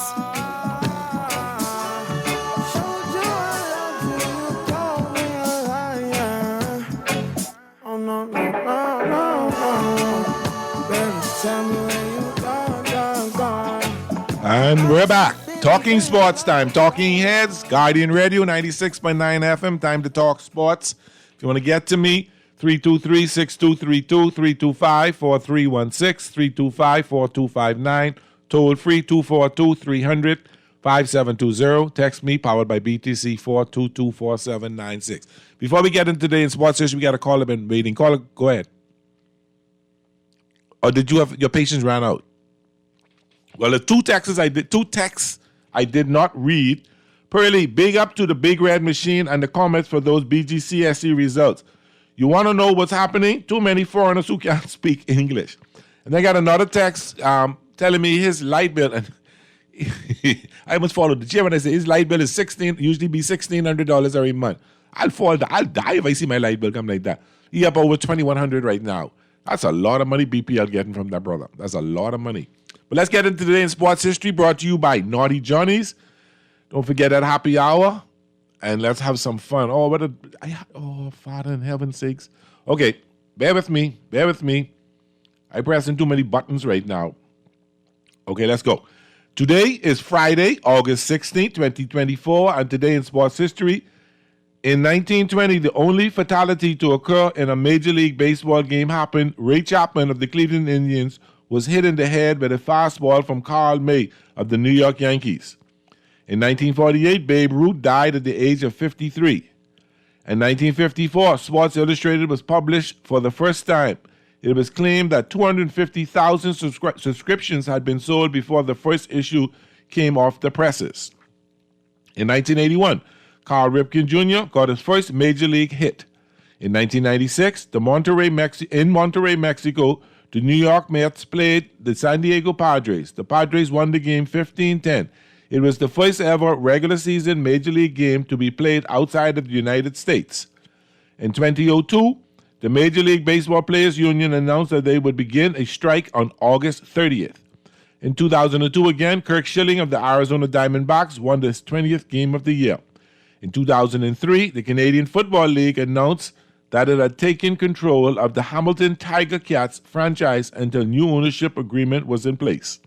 And we're back. Talking sports time. Talking Heads, Guardian Radio, 96.9 FM. Time to talk sports. If you want to get to me, 323-6232, 325-4316, 325-4259, toll free 242-300. 5720. Text me, powered by BTC, 422-4796. Before we get into today in sports history, we got a caller been waiting. Caller, go ahead. Or did you have your patience ran out? Well, the two texts I did not read. Pearly, big up to the Big Red Machine and the comments for those BGCSE results. You want to know what's happening? Too many foreigners who can't speak English. And I got another text telling me his light bill, and I almost followed the chair when I said his light bill is usually be $1,600 every month. I'll die if I see my light bill come like that. He up over $2,100 right now. That's a lot of money BPL getting from that brother. That's a lot of money. But let's get into today in sports history, brought to you by Naughty Johnny's. Don't forget that happy hour, and let's have some fun. Father in heaven's sakes. Okay, bear with me. I'm pressing too many buttons right now. Okay, let's go. Today is Friday, August 16th, 2024, and today in sports history, in 1920, the only fatality to occur in a Major League Baseball game happened. Ray Chapman of the Cleveland Indians was hit in the head with a fastball from Carl May of the New York Yankees. In 1948, Babe Ruth died at the age of 53. In 1954, Sports Illustrated was published for the first time. It was claimed that 250,000 subscriptions had been sold before the first issue came off the presses. In 1981, Carl Ripken Jr. got his first Major League hit. In 1996, in Monterrey, Mexico, the New York Mets played the San Diego Padres. The Padres won the game 15-10. It was the first ever regular season Major League game to be played outside of the United States. In 2002, the Major League Baseball Players Union announced that they would begin a strike on August 30th. In 2002 again, Kirk Schilling of the Arizona Diamondbacks won his 20th game of the year. In 2003, the Canadian Football League announced that it had taken control of the Hamilton Tiger Cats franchise until new ownership agreement was in place.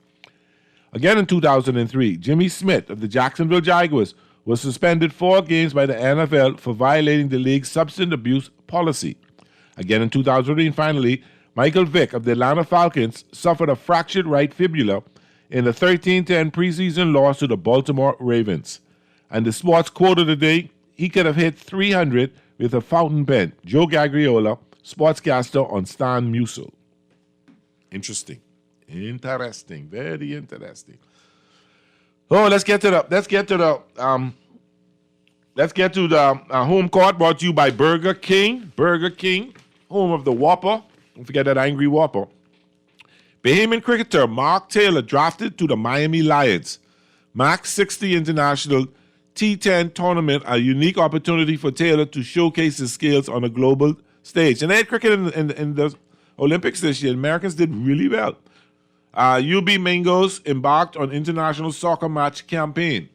Again in 2003, Jimmy Smith of the Jacksonville Jaguars was suspended 4 games by the NFL for violating the league's substance abuse policy. Again in 2003, and finally, Michael Vick of the Atlanta Falcons suffered a fractured right fibula in a 13-10 preseason loss to the Baltimore Ravens. And the sports quote of the day, he could have hit 300 with a fountain pen. Joe Gagriola, sportscaster on Stan Musial. Interesting, very interesting. Oh, let's get to the home court, brought to you by Burger King. Burger King, home of the Whopper. Don't forget that angry Whopper. Bahamian cricketer Mark Taylor drafted to the Miami Lions. Max 60 International T10 tournament, a unique opportunity for Taylor to showcase his skills on a global stage. And they had cricket in the Olympics this year. Americans did really well. UB Mangoes embarked on international soccer match campaign.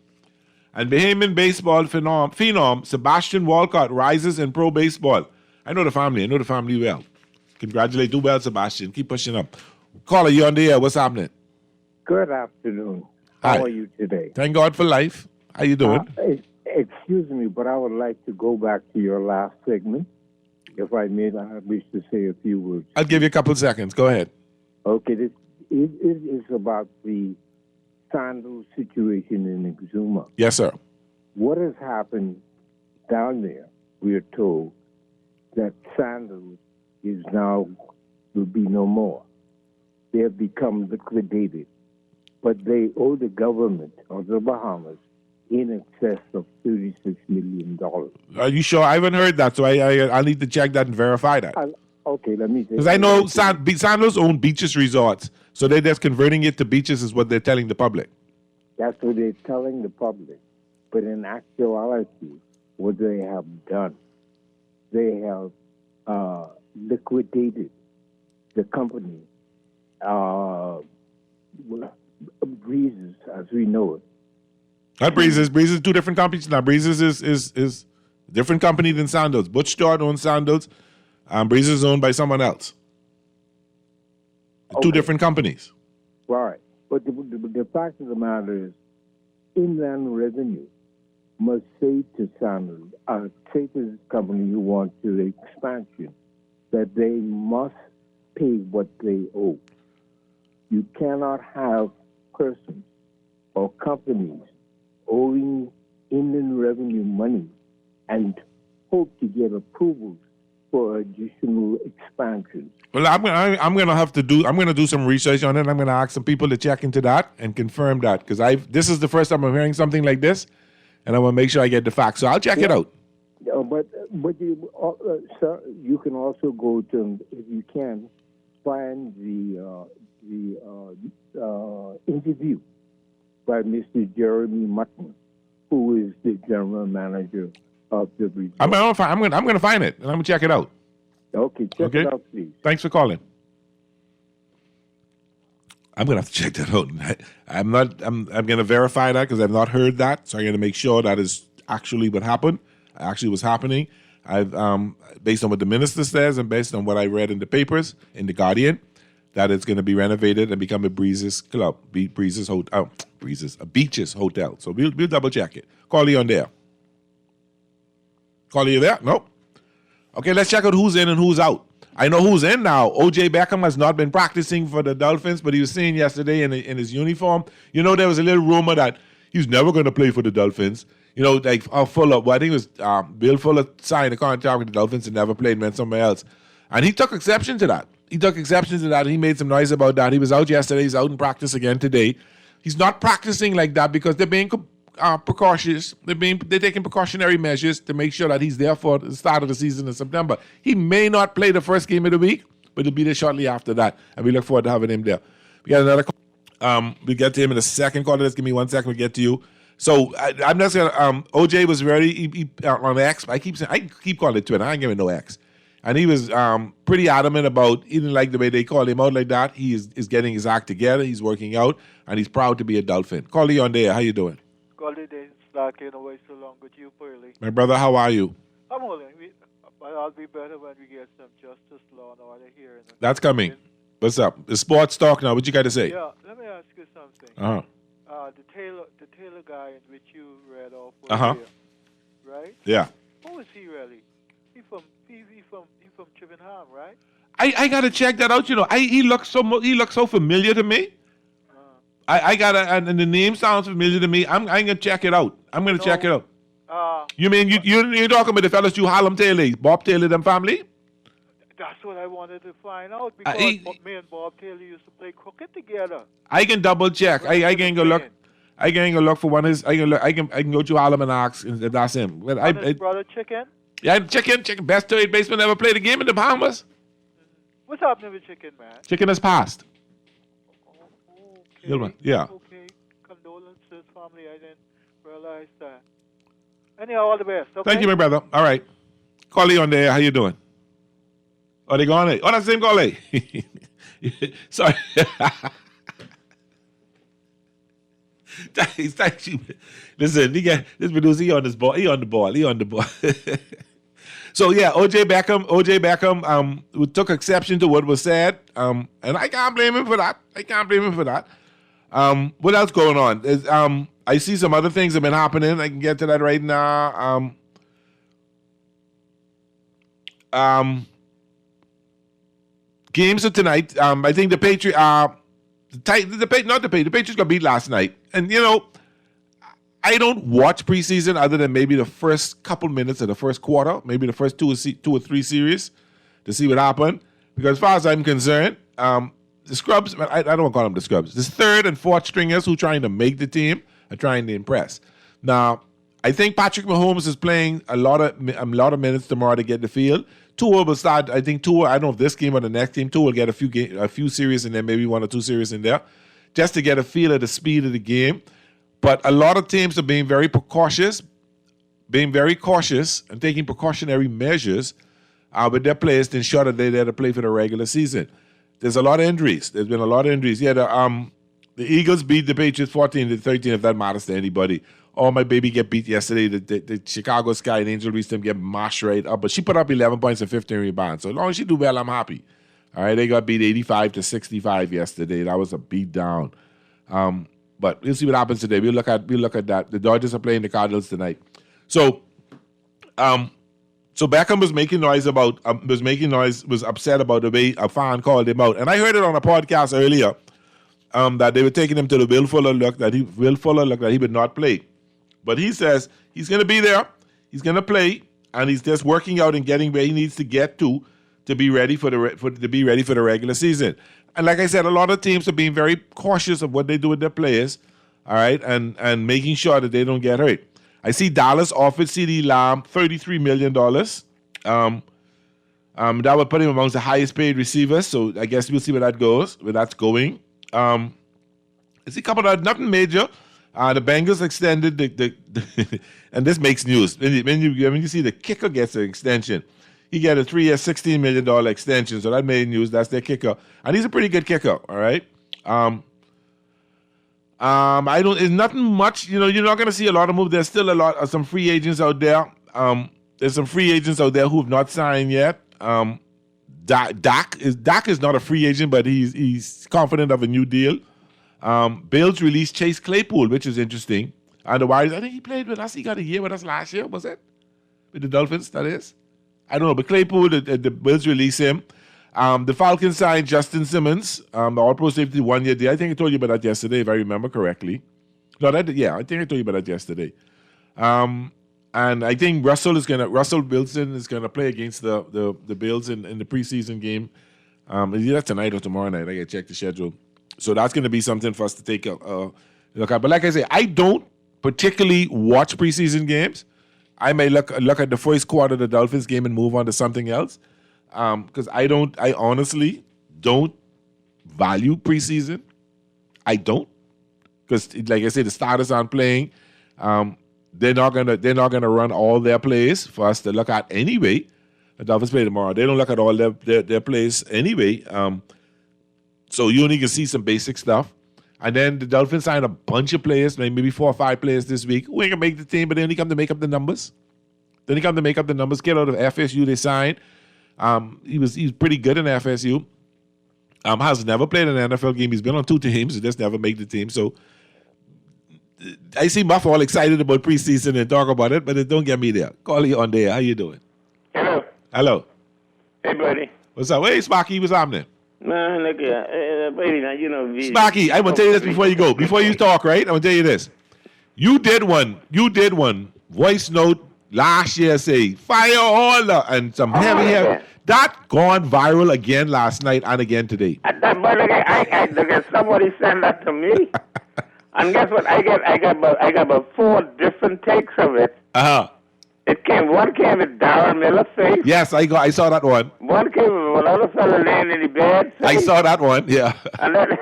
And Bahamian baseball phenom Sebastian Walcott rises in pro baseball. I know the family well. Congratulate, do well, Sebastian. Keep pushing up. Caller, you on the air. What's happening? Good afternoon. Hi. How are you today? Thank God for life. How you doing? Excuse me, but I would like to go back to your last segment. If I may, I wish to say a few words. I'll give you a couple seconds. Go ahead. Okay, it is about the Sandals situation in Exuma. Yes, sir. What has happened down there, we are told that Sandals is now will be no more. They have become liquidated, but they owe the government of the Bahamas in excess of $36 million. Are you sure? I haven't heard that, so I need to check that and verify that. Okay, let me say. Because I know Sandals own beaches resorts, so they're just converting it to beaches is what they're telling the public. That's what they're telling the public. But in actuality, what they have done, they have liquidated the company, Breezes, as we know it. Not Breezes. Breezes is two different companies. Now, Breezes is a different company than Sandals. Butch Stewart owns Sandals. Breezes is owned by someone else. Okay. Two different companies. Right. But the fact of the matter is, Inland Revenue must say to Sandals, say to this company who wants the expansion, that they must pay what they owe. You cannot have persons or companies owing Inland Revenue money and hope to get approvals for additional expansions. Well, I'm gonna do some research on it. I'm gonna ask some people to check into that and confirm that, because this is the first time I'm hearing something like this, and I want to make sure I get the facts. So I'll check it out. But you, sir, you can also go to, if you can, find the interview by Mr. Jeremy Mutton, who is the general manager of the region. I'm gonna find it and I'm gonna check it out. Okay, check it out, please. Thanks for calling. I'm gonna have to check that out. I'm gonna verify that because I've not heard that, so I'm gonna make sure that is actually what happened. Actually, was happening. I've based on what the minister says and based on what I read in the papers in the Guardian, that it's going to be renovated and become a Breezes Club, a Beaches Hotel. So we'll double check it. Call you on there. Call you there? Nope. Okay, let's check out who's in and who's out. I know who's in now. O.J. Beckham has not been practicing for the Dolphins, but he was seen yesterday in his uniform. You know, there was a little rumor that he's never going to play for the Dolphins. You know, like Fuller, I think it was Bill Fuller signed a contract with the Dolphins and never played, went somewhere else. And he took exception to that. He made some noise about that. He was out yesterday. He's out in practice again today. He's not practicing like that because they're being precautious. They're taking precautionary measures to make sure that he's there for the start of the season in September. He may not play the first game of the week, but he'll be there shortly after that. And we look forward to having him there. We got another call. We'll get to him in a second. Caller, just give me 1 second. We'll get to you. So I'm just gonna. OJ was very on X. I keep calling it Twitter. I ain't giving no X. And he was pretty adamant about he didn't like the way they call him out like that. He is getting his act together. He's working out, and he's proud to be a Dolphin. Call you on there. How you doing? Callie days slacking away so long with you, Pearly. My brother, how are you? I'm holding. But I'll be better when we get some justice, law, and order here. That's coming. What's up? It's sports talk now. What you got to say? Yeah, let me ask you something. The Taylor guy in which you read off here, right? Yeah. Who is he really? He from Chippenham, right? I gotta check that out. You know, he looks so familiar to me. I gotta, and the name sounds familiar to me. I'm gonna check it out. Check it out. You mean you're talking about the fellas you Harlem Taylor, Bob Taylor, them family? That's what I wanted to find out because me and Bob Taylor used to play cricket together. I can double check. I can go look. I can go look for one. I can go to Harlem and ask if that's him. But his brother Chicken. Yeah, Chicken. Best third baseman ever played a game in the Bahamas. What's happening with Chicken, man? Chicken has passed. Okay. Yeah. Okay. Condolences, family. I didn't realize that. Anyhow, all the best. Okay? Thank you, my brother. All right. Callie on there. How you doing? Oh, they going? Oh, that's the same Callie. Sorry. Thank you. Listen, this producer, he on this ball. He on the ball. So yeah, O.J. Beckham took exception to what was said, and I can't blame him for that. What else going on? I see some other things have been happening. I can get to that right now. Games of tonight. I think the Patriots. The Patriots got beat last night, and you know, I don't watch preseason other than maybe the first couple minutes of the first quarter, maybe the first two or three series to see what happened. Because as far as I'm concerned, the scrubs, I don't want to call them the scrubs, the third and fourth stringers who are trying to make the team are trying to impress. Now, I think Patrick Mahomes is playing a lot of minutes tomorrow to get the field. Tua will start. I think Tua, I don't know if this game or the next game, Tua will get a few series in there, maybe 1 or 2 series in there, just to get a feel of the speed of the game. But a lot of teams are being very cautious and taking precautionary measures with their players to ensure that they're there to play for the regular season. There's a lot of injuries. There's been a lot of injuries. Yeah, the Eagles beat the Patriots 14-13, if that matters to anybody. Oh, my baby get beat yesterday. The Chicago Sky and Angel Reese them get mashed right up. But she put up 11 points and 15 rebounds. So as long as she do well, I'm happy. All right, they got beat 85-65 yesterday. That was a beat down. But we'll see what happens today. We'll look at that. The Dodgers are playing the Cardinals tonight. So Beckham was making noise was upset about the way a fan called him out. And I heard it on a podcast earlier that they were taking him to the Will Fuller look that he would not play. But he says he's going to be there. He's going to play, and he's just working out and getting where he needs to get to be ready for the regular season. And like I said, a lot of teams are being very cautious of what they do with their players, all right, and making sure that they don't get hurt. I see Dallas offered CeeDee Lamb $33 million. That would put him amongst the highest paid receivers. So I guess we'll see where that goes, where that's going. It's a couple of nothing major. The Bengals extended the and this makes news. When you see the kicker gets an extension, he get a 3-year, $16 million extension. So that made news. That's their kicker, and he's a pretty good kicker. All right. It's nothing much. You're not going to see a lot of move. There's still a lot of some free agents out there. There's some free agents out there who have not signed yet. Dak is not a free agent, but he's confident of a new deal. Bills released Chase Claypool, which is interesting. And the Warriors, I think he played with us. He got a year with us last year, was it? With the Dolphins, that is. I don't know, but Claypool, the Bills released him. The Falcons signed Justin Simmons, the All-Pro safety, 1 year deal. I think I told you about that yesterday, if I remember correctly. I think I told you about that yesterday. And I think Russell Wilson is gonna play against the Bills in the preseason game. Either tonight or tomorrow night. I gotta check the schedule. So that's gonna be something for us to take a look at. But like I say, I don't particularly watch preseason games. I may look at the first quarter of the Dolphins game and move on to something else. Because I honestly don't value preseason. I don't. Because like I said, the starters aren't playing. They're not gonna run all their plays for us to look at anyway. The Dolphins play tomorrow. They don't look at all their plays anyway. So you only can see some basic stuff. And then the Dolphins signed a bunch of players, like maybe 4 or 5 players this week who ain't gonna make the team, but they only come to make up the numbers. Get out of FSU they signed. He was pretty good in FSU. Has never played an NFL game. He's been on 2 teams. He just never made the team. So I see Muff all excited about preseason and talk about it, but it don't get me there. Call you on there. How you doing? Hello. Hey, buddy. What's up? Hey, Sparky, what's happening? Man, look here. Buddy, now, Sparky, I'm going to tell you this before you go. Before you talk, right? I'm going to tell you this. You did one voice note last year, say, fire all and some heavy. That gone viral again last night and again today. I somebody sent that to me. And guess what? I got about 4 different takes of it. One came with Darren Miller's face. Yes, I saw that one. One came with another fellow laying in the bed. I saw that one, yeah. And then,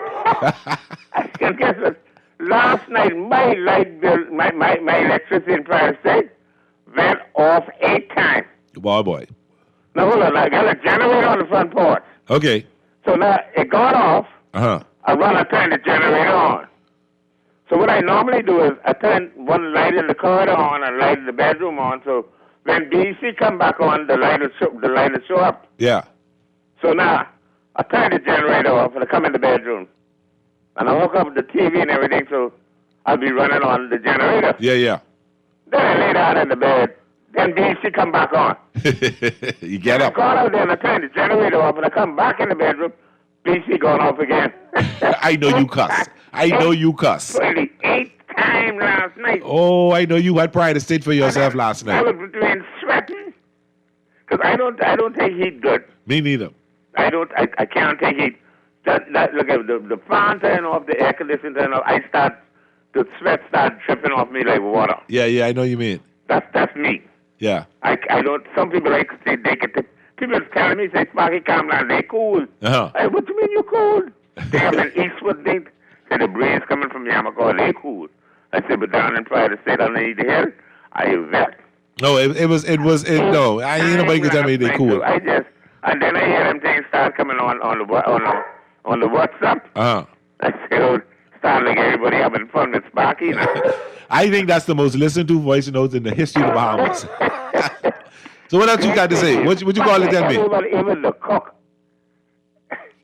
and guess what? Last night, my light bill, my electricity in Pryor State went off 8 times. Boy. Now, hold on. I got a generator on the front porch. Okay. So now it got off. I turn the generator on. So what I normally do is I turn one light in the corridor on and light in the bedroom on. So when BC come back on, the light will show up. Yeah. So now I turn the generator off and I come in the bedroom. And I hook up the TV and everything, so I'll be running on the generator. Yeah. Then I lay down in the bed. Then BC come back on. You get up. I go out there and I turn the generator off and I come back in the bedroom. BC going off again. I know you cuss. 28 times last night. Oh, I know you had Pride of State for yourself last night. I was between sweating because I don't take heat good. Me neither. I can't take heat. Look at the fan turn off, the air conditioner turn off. The sweat start dripping off me like water. Yeah, I know you mean. That's me. Yeah. I don't. Some people like say they can. People telling me, say, Sparky, calm down, they cool. Hey, what do you mean you cool? They have an Eastwood thing. Say the brains coming from Yamaha, they cool. I said, but down in Pride of State, underneath the hill, I vet. No, no, I ain't nobody can tell me they cool. And then I hear them things start coming on the WhatsApp. I said, start like everybody having fun with Sparky. I think that's the most listened to voice notes in the history of the Bahamas. So what else you got to say? What you call it, tell me? Even the cook.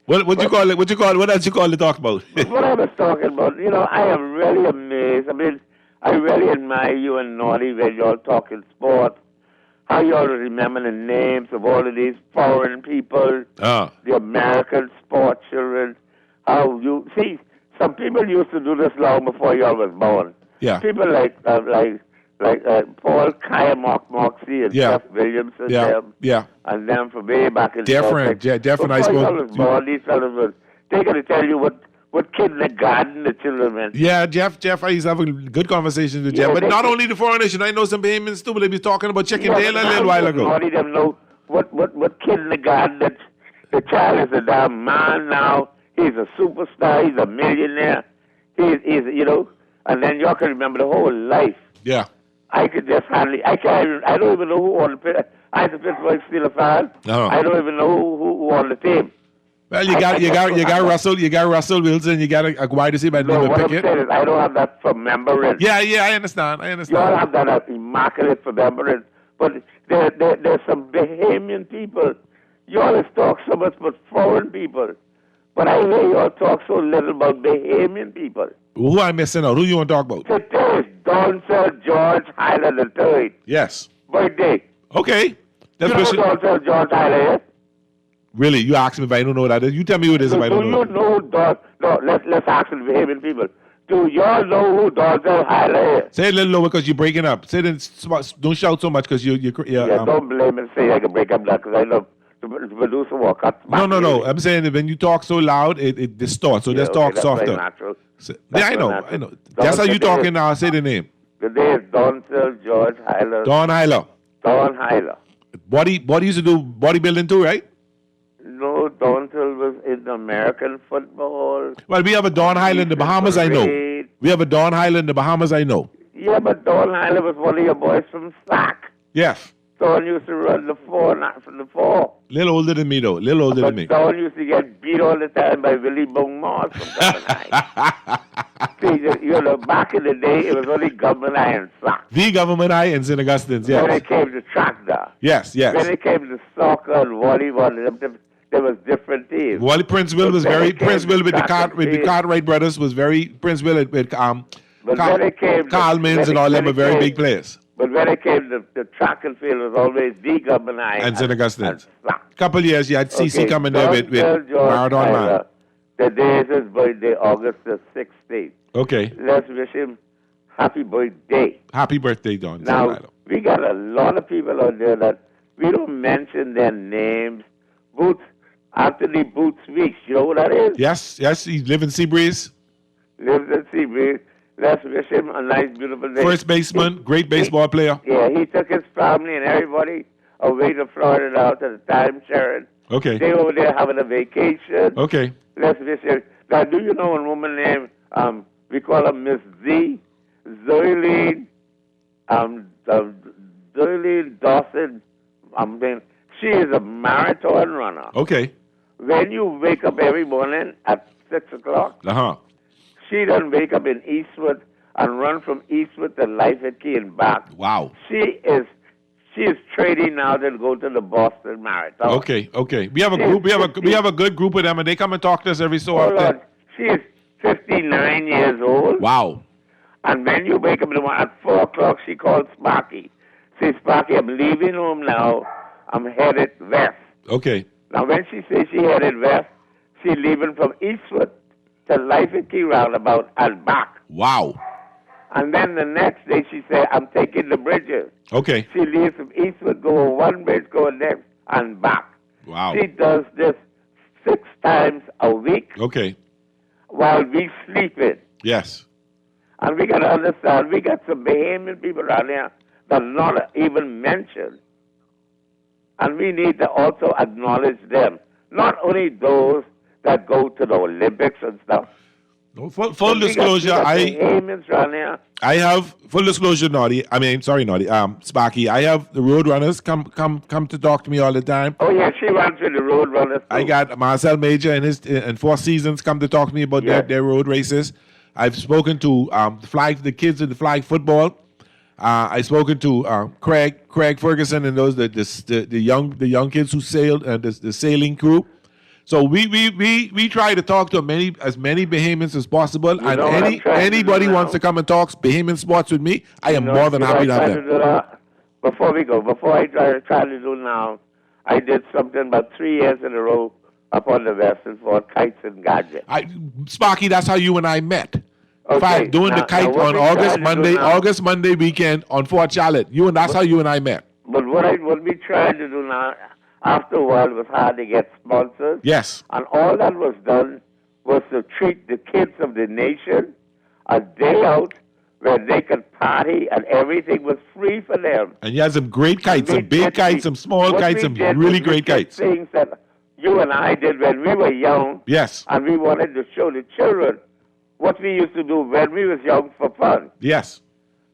What you call it? What else you call it? Talk about? What I was talking about, I am really amazed. I mean, I really admire you and Naughty when y'all talking sports. How y'all remember the names of all of these foreign people, the American sport children. How you see? Some people used to do this long before y'all was born. Yeah. People like like Paul Moxie and Jeff Williamson, and them from way back in different. I spoke. These fellas were taking to tell you what kindergarten the children went. Yeah, Jeff, I used to have a good conversation with Jeff. But not only the foreign nation, I know some Bahamians too, but they be talking about Chickendale a little while ago. Nobody them know what kindergarten that the child is a damn man now. He's a superstar. He's a millionaire. He's and then you can remember the whole life. Yeah. I could just hardly. I don't even know who on the. I the Pittsburgh Steelers fan. No. I don't even know who on the team. Well, you got Russell. You got Russell Wilson. You got a wide receiver by the name of Pickett. What I'm saying is I don't have that from remembrance. Yeah, I understand. You all have that immaculate from remembrance, but there's some Bahamian people. You always talk so much about foreign people, but I hear you all talk so little about Bahamian people. Who am I missing out? Who you want to talk about? Today is Donsel George Hyler III. Yes. Birthday. Okay. That's you know Donsel George Hyler is? Really? You ask me if I don't know what that is? You tell me who it is if I don't know. Do you know who let's ask the Bahamian people. Do y'all know who Donsel Hyler is? Say it a little lower because you're breaking up. Say it, don't shout so much because you're don't blame and say I can break up that because I know the producer will cut. No. I'm saying that when you talk so loud, it distorts. So let's talk softer. I know. That's how you talking now. Say the name. The name is Donsel George Hyler. Don Hyler. What he used to do bodybuilding too, right? No, Donsel was in American football. Well, we have a Don Hyler in the Bahamas, I know. We have a Don Hyler in the Bahamas, I know. Yeah, but Don Hyler was one of your boys from SAC. Yes. Don used to run the 4, not from the 4. Little older than me, though. Than me. Don used to get beat all the time by Willie Bone Moss from Government Eye. See, back in the day, it was only Government Eye and SAC. The Government Eye and St. Augustine's, yes. When it came to track there. Yes. When it came to soccer and volleyball, there was different teams. Prince Will with the Cartwright brothers was very Prince Will with Carl Mins and all them were very big players. But when it came to the track and field, it was always the Government Eye and St. Augustine's. Couple years you had CC coming there with Marathon Man. Today is his birthday, August the 16th. Okay. Let's wish him happy birthday. Happy birthday, Don. Now, we got a lot of people out there that we don't mention their names. Anthony Boots Weeks, you know who that is? Yes, he lives in Seabreeze. Let's wish him a nice, beautiful day. First baseman, great baseball player. Yeah, he took his family and everybody away to Florida now to the timeshare. Okay. They over there having a vacation. Okay. Let's wish him. Now, do you know a woman named, we call her Miss Z, Zoilene Dawson. She is a marathon runner. Okay. When you wake up every morning at 6 o'clock, she doesn't wake up in Eastwood and run from Eastwood to Life at Key and back. Wow. She is training now to go to the Boston Marathon. Okay. We have a group. We have a good group of them, and they come and talk to us every so often. Lord. She is 59 years old. Wow. And when you wake up in the morning at 4 o'clock, she calls Sparky. Says, Sparky, I'm leaving home now. I'm headed west. Okay. Now, when she says she headed west, she's leaving from Eastwood to Life and Key roundabout and back. Wow. And then the next day she said, I'm taking the bridges. Okay. She leaves from Eastwood, go one bridge, go next, and back. Wow. She does this 6 times a week. Okay. While we sleeping. Yes. And we got to understand, we got some Bahamian people around here that are not even mentioned. And we need to also acknowledge them. Not only those that go to the Olympics and stuff. No, full disclosure, I have full disclosure, Sparky. I have the Roadrunners come to talk to me all the time. Oh yeah, she runs with the Roadrunners. I got Marcel Major and Four Seasons come to talk to me about their road races. I've spoken to the kids in the flag football. I've spoken to Craig Ferguson and those the young kids who sailed and the sailing crew. So we try to talk to as many Bahamians as possible, and anybody wants to come and talk Bahamian sports with me, I am more than happy to have them. Before I try to do now, I did something about 3 years in a row up on the Western for Kites and Gadgets. Sparky, that's how you and I met. Okay. Doing the kite on August Monday weekend on Fort Charlotte. That's how you and I met. But what we trying to do now, after a while, was hard to get sponsors. Yes. And all that was done was to treat the kids of the nation a day out where they could party and everything was free for them. And you had some great kites, some big kites, some small kites, some really great kites. Things that you and I did when we were young. Yes. And we wanted to show the children what we used to do when we was young for fun. Yes.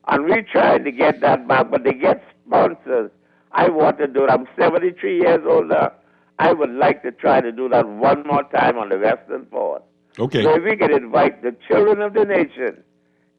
And we tried to get that back, but to get sponsors, I want to do it. I'm 73 years old now. I would like to try to do that one more time on the Western Port. Okay. So if we can invite the children of the nation,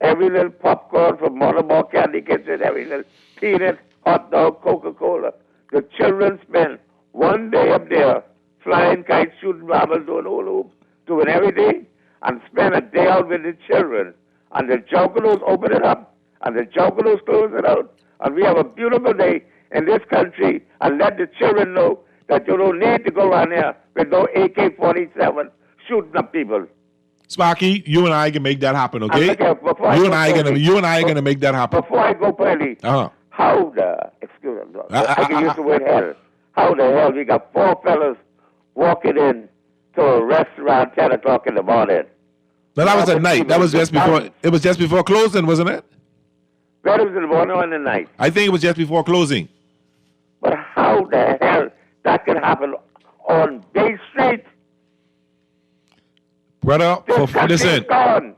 every little popcorn from Monomoy Candy Kitchen, every little peanut, hot dog, Coca-Cola. The children spend one day up there flying kites, shooting marbles, doing hula hoop, doing everything, and spend a day out with the children. And the juggalos open it up, and the juggalos close it out. And we have a beautiful day in this country, and let the children know that you don't need to go around here with no AK-47 shooting up people. Sparky, you and I can make that happen, okay? You and I are gonna make that happen. Before I go, Pearly, excuse me, I can use the word hell. How the hell we got 4 fellas walking in to a restaurant 10 o'clock in the morning? No, that was at night. That was just before. It was just before closing, wasn't it? That was in the morning or in the night. I think it was just before closing. But how the hell that can happen on Bay Street? Brother, listen,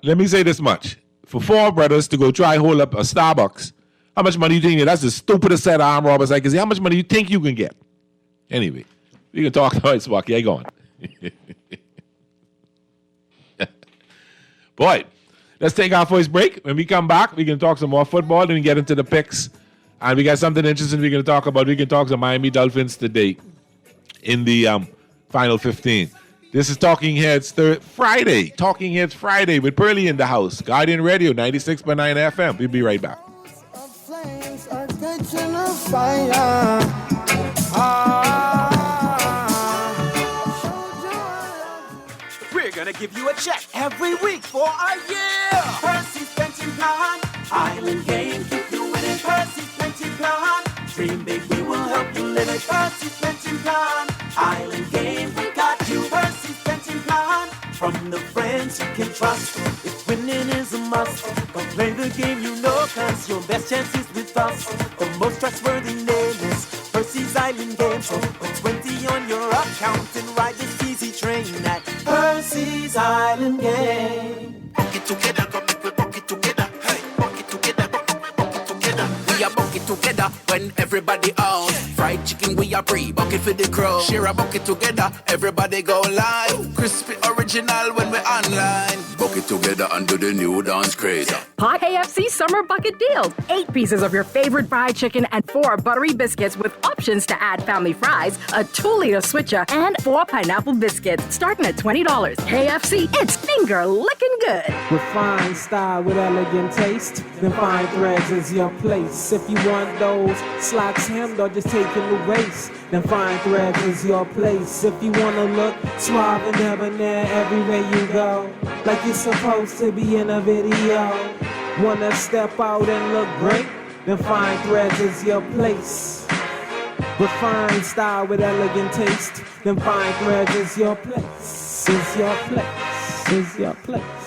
let me say this much. For 4 brothers to go try hold up a Starbucks, how much money do you think? That's the stupidest set of armed robbers I can see. How much money do you think you can get? Anyway, we can talk about it, Sparky. I go on. Boy, let's take our first break. When we come back, we can talk some more football, then we get into the picks. And we got something interesting we're going to talk about. We can talk some Miami Dolphins today in the Final 15. This is Talking Heads Friday. Talking Heads Friday with Pearly in the house. Guardian Radio, 96.9 FM. We'll be right back. Flames are catching a fire. We're gonna give you a check every week for a year. Percy's pension plan, Island Game, keep you winning. Percy's pension plan, dream big, we will help you live it. Percy's pension plan, Island Game, we got you. Percy's pension plan, from the friends you can trust. If winning is a must, go play the game you know, cause your best chance is with us. The most trustworthy name is Percy's Island Game. So put 20 on your account and ride this easy train at Percy's Island Game. Buck it together, come make we buck it together. Hey, buck it together, buck it together. We are buck it together when everybody out. Fried chicken we are free, bucket for the crowd. Share a bucket together, everybody go live. Crispy original when we online. Bucket together under the new dance craze. Hot KFC Summer Bucket Deals. 8 pieces of your favorite fried chicken and 4 buttery biscuits with options to add family fries, a 2-liter switcher, and 4 pineapple biscuits, starting at $20. KFC, it's finger licking good. Refined style with elegant taste, then fine threads is your place. If you want those slacks hemmed or just taking the waist, then fine threads is your place. If you wanna look suave and debonair everywhere you go, like you're supposed to be in a video, wanna step out and look great, then fine threads is your place. Refined style with elegant taste, then fine threads is your place. Is your place. Is your place.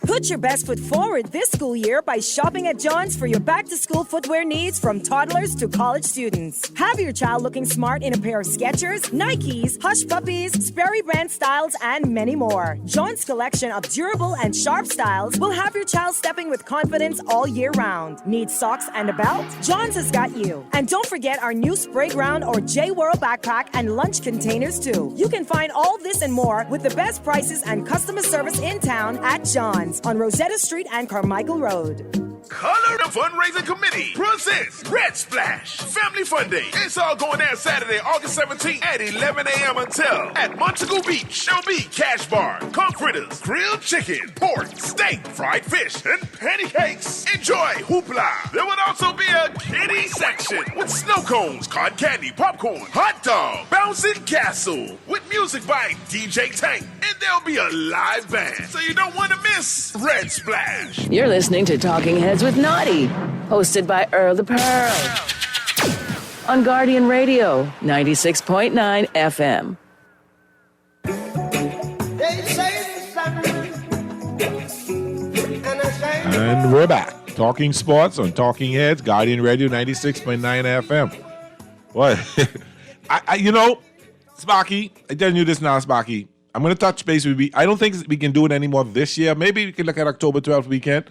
Put your best foot forward this school year by shopping at John's for your back-to-school footwear needs from toddlers to college students. Have your child looking smart in a pair of Skechers, Nikes, Hush Puppies, Sperry brand styles, and many more. John's collection of durable and sharp styles will have your child stepping with confidence all year round. Need socks and a belt? John's has got you. And don't forget our new Spray Ground or J-Whirl backpack and lunch containers too. You can find all this and more with the best prices and customer service in town at John's on Rosetta Street and Carmichael Road. Color and Fundraising Committee presents Red Splash Family Fun Day. It's all going down Saturday, August 17th at 11 a.m. until at Montego Beach. There'll be cash bar, conch fritters, grilled chicken, pork, steak, fried fish, and pancakes. Enjoy hoopla. There would also be a kiddie section with snow cones, cotton candy, popcorn, hot dog, bouncing castle with music by DJ Tank. And there'll be a live band, so you don't want to miss Red Splash. You're listening to Talking Heads with Naughty, hosted by Earl the Pearl. On Guardian Radio, 96.9 FM. And we're back. Talking sports on Talking Heads, Guardian Radio 96.9 FM. What? You know, Sparky, I tell you this now, Sparky. I'm going to touch base with you. I don't think we can do it anymore this year. Maybe we can look at October 12th weekend.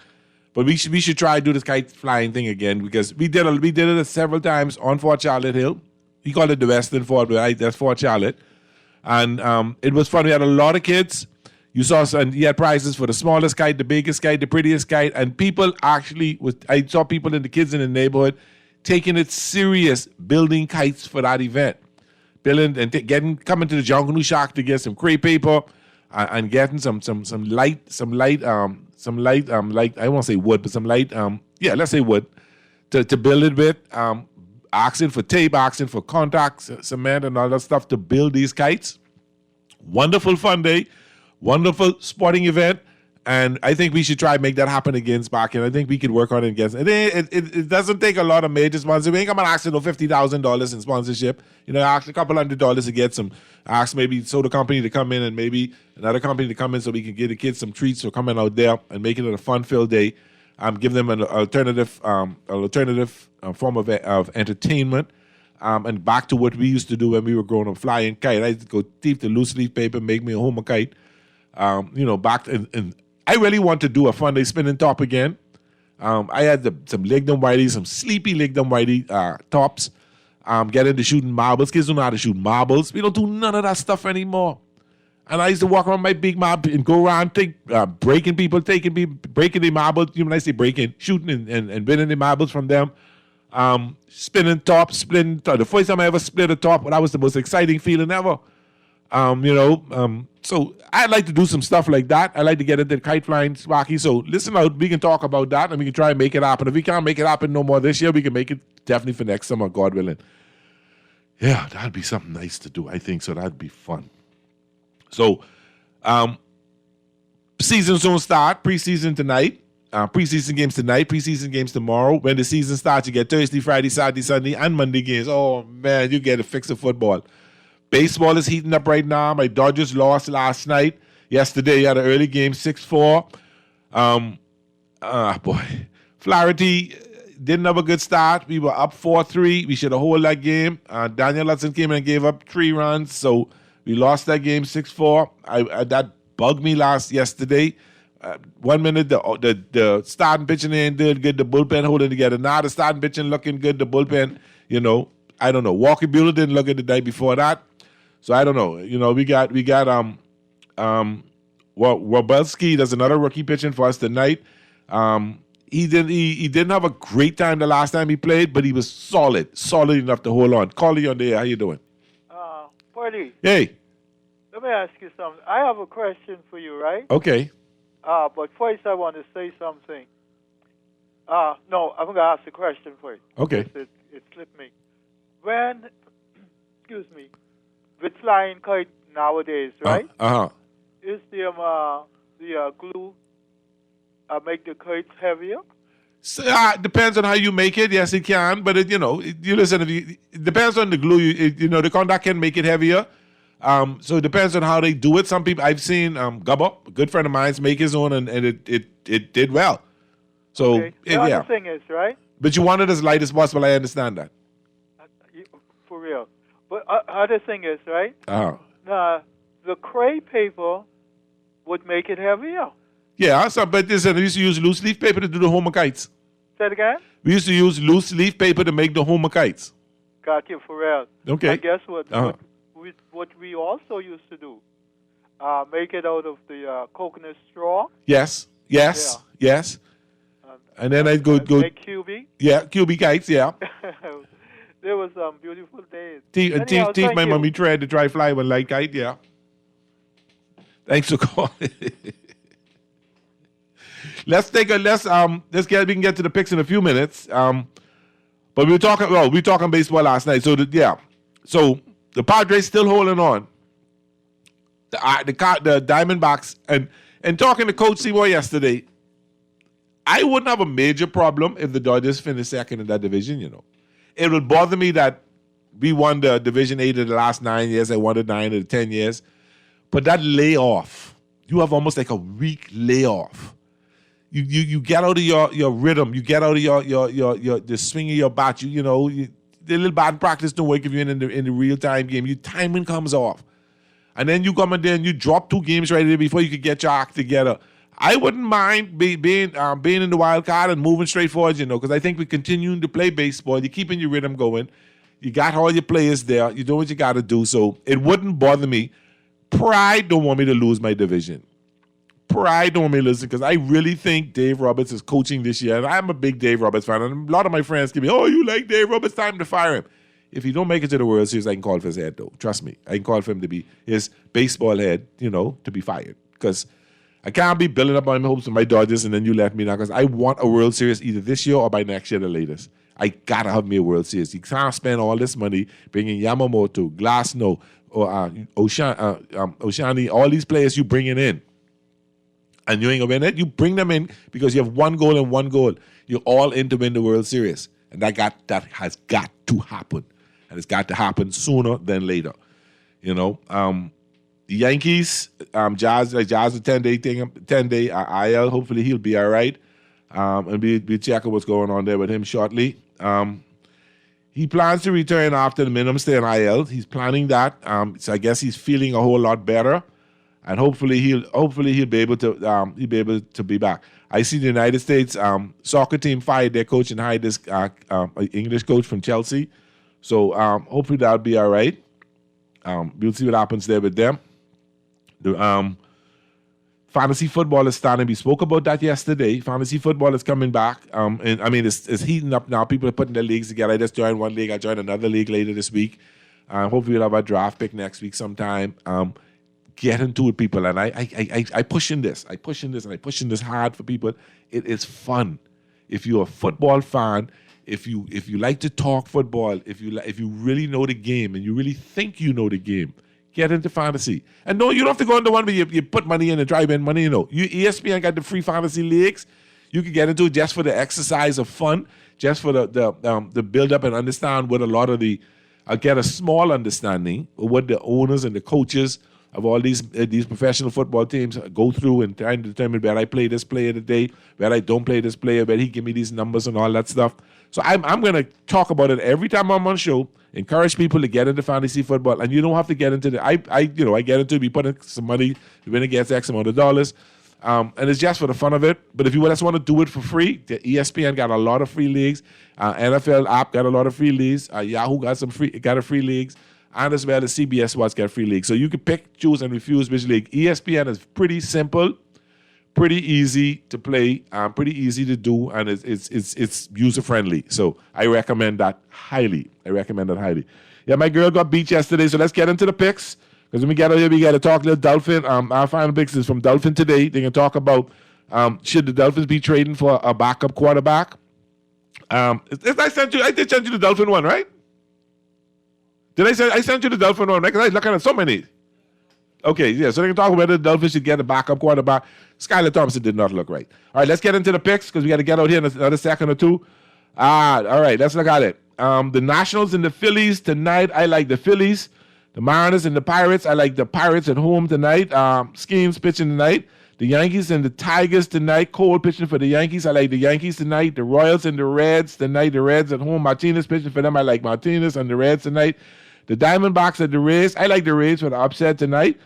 But we should try to do this kite flying thing again because we did it several times on Fort Charlotte Hill. We call it the Western Fort, but that's Fort Charlotte. And it was fun. We had a lot of kids. You had prizes for the smallest kite, the biggest kite, the prettiest kite. And people actually, I saw people and the kids in the neighborhood taking it serious, building kites for that event. Building and coming to the Jungle Shack to get some crepe paper and getting some light, I won't say wood, but some light, let's say wood, to build it with, asking for tape, asking for contacts, cement, and all that stuff to build these kites. Wonderful fun day, wonderful sporting event, and I think we should try to make that happen again, Sparky, and I think we could work on it again. It doesn't take a lot of major sponsors. We ain't coming asking no $50,000 in sponsorship. Ask a couple $100 to get some. Ask maybe soda company to come in and maybe another company to come in so we can get the kids some treats for coming out there and making it a fun-filled day. Give them an alternative form of entertainment. And back to what we used to do when we were growing up, flying kite. I used to go thief the loose leaf paper, make me a Homer kite. Back and I really want to do a fun day spinning top again. I had some Lignum Whitey, some sleepy Lignum Whitey tops. Get into shooting marbles. Kids don't know how to shoot marbles. We don't do none of that stuff anymore. And I used to walk around my big mob and go around breaking people, breaking the marbles. When I say breaking, shooting and winning the marbles from them. Spinning top, splitting top. The first time I ever split a top, that was the most exciting feeling ever. So I'd like to do some stuff like that. I like to get into the kite flying, Sparky. So listen out, we can talk about that and we can try and make it happen. If we can't make it happen no more this year, we can make it definitely for next summer, God willing. Yeah, that'd be something nice to do. I think so. That'd be fun. So, seasons don't start. Preseason tonight. Preseason games tonight. Preseason games tomorrow. When the season starts, you get Thursday, Friday, Saturday, Sunday, and Monday games. Oh, man, you get a fix of football. Baseball is heating up right now. My Dodgers lost last night. Yesterday, you had an early game, 6-4. Flaherty didn't have a good start. We were up 4-3. We should have held that game. Daniel Hudson came in and gave up 3 runs, so we lost that game 6-4. That bugged me yesterday. 1 minute, the starting pitching ain't doing good. The bullpen holding together. Now the starting pitching looking good. The bullpen, I don't know. Walker Buehler didn't look good the night before that. So I don't know. We got Wabelski. There's another rookie pitching for us tonight. He didn't have a great time the last time he played, but he was solid enough to hold on. Callie on there. How you doing? Party. Hey. Let me ask you something. I have a question for you, right? Okay. But first I want to say something. No, I'm going to ask a question first. Okay. It slipped me. When, excuse me, with flying kite nowadays, right? Is the glue make the kites heavier? So, depends on how you make it. Yes, it can. But, it depends on the glue. The contact can make it heavier. So it depends on how they do it. Some people, I've seen Gubba, a good friend of mine, make his own, and it did well. So, okay. The other thing is, right? But you want it as light as possible. I understand that. For real. But other thing is, right? The crepe paper would make it heavier. Yeah, but we used to use loose leaf paper to do the Homer kites. Say it again? We used to use loose leaf paper to make the Homer kites. Got you, for real. Okay. And guess what? What we also used to do, make it out of the coconut straw. Yes. And then I'd go. Like QB? Yeah, QB kites, yeah. There was some beautiful days. Teach my mommy tried to try fly one like kite, yeah. Thanks for calling. We can get to the picks in a few minutes. But we were talking baseball last night. So so the Padres still holding on. The Diamondbacks and talking to Coach Seymour yesterday, I wouldn't have a major problem if the Dodgers finished second in that division, you know. It would bother me that we won the Division 8 of the last 9 years. I won the 9 of the 10 years. But that layoff, you have almost like a week layoff. You get out of your rhythm. You get out of your the swing of your bat. The little bat practice don't work if you're in the real time game. Your timing comes off. And then you come in there and you drop 2 games right there before you could get your act together. I wouldn't mind being in the wild card and moving straight forward, because I think we're continuing to play baseball. You're keeping your rhythm going. You got all your players there. You do what you got to do. So it wouldn't bother me. Pride don't want me to lose my division. Pride don't want me to listen because I really think Dave Roberts is coaching this year. And I'm a big Dave Roberts fan. And a lot of my friends give me, oh, you like Dave Roberts? Time to fire him. If he don't make it to the World Series, I can call for his head, though. Trust me. I can call for him to be his baseball head, to be fired. Because I can't be building up my hopes with my Dodgers and then you let me down because I want a World Series either this year or by next year the latest. I got to have me a World Series. You can't spend all this money bringing Yamamoto, Glasnow, or Oshani, all these players you bringing in. And you ain't going to win it. You bring them in because you have one goal and one goal. You're all in to win the World Series. And that has got to happen. And it's got to happen sooner than later. The Yankees, Jazz a 10-day thing, 10-day IL. Hopefully he'll be all right. And we'll check out what's going on there with him shortly. He plans to return after the minimum stay in IL. He's planning that. So I guess he's feeling a whole lot better. And hopefully he'll be able to be back. I see the United States soccer team fired their coach and hired this English coach from Chelsea. So hopefully that'll be all right. We'll see what happens there with them. The fantasy football is starting. We spoke about that yesterday. Fantasy football is coming back. It's heating up now. People are putting their leagues together. I just joined one league. I joined another league later this week. Hopefully we'll have a draft pick next week sometime. Get into it, people. And I pushing this. I pushing this hard for people. It is fun. If you're a football fan, if you like to talk football, if you really know the game and you really think you know the game, get into fantasy. And no, you don't have to go into one where you put money in and drive in money. ESPN got the free fantasy leagues. You can get into it just for the exercise of fun, just for the build up and understand what a lot of get a small understanding of what the owners and the coaches of all these professional football teams go through and trying to determine where I play this player today, where I don't play this player, where he give me these numbers and all that stuff. So I'm going to talk about it every time I'm on the show, encourage people to get into fantasy football, and you don't have to get into I get into it, we put in some money, the winner gets X amount of dollars, and it's just for the fun of it. But if you just want to do it for free, the ESPN got a lot of free leagues, NFL app got a lot of free leagues, Yahoo got a free leagues, and as well as CBS Sports got free leagues. So you can pick, choose, and refuse which league. ESPN is pretty simple, pretty easy to play, pretty easy to do, and it's user friendly. So I recommend that highly. Yeah, my girl got beat yesterday, so let's get into the picks. Because when we get out here, we got to talk a little Dolphin. Our final picks is from Dolphin today. They're going to talk about should the Dolphins be trading for a backup quarterback. I did send you the Dolphin one, right? I sent you the Dolphin one, right? Because I was looking at so many. Okay, yeah, so they can talk about whether the Dolphins should get a backup quarterback. Skylar Thompson did not look right. All right, let's get into the picks because we got to get out here in another second or two. All right, let's look at it. The Nationals and the Phillies tonight. I like the Phillies. The Mariners and the Pirates. I like the Pirates at home tonight. Schemes pitching tonight. The Yankees and the Tigers tonight. Cole pitching for the Yankees. I like the Yankees tonight. The Royals and the Reds tonight. The Reds at home. Martinez pitching for them. I like Martinez and the Reds tonight. The Diamondbacks and the Rays. I like the Rays for the upset tonight.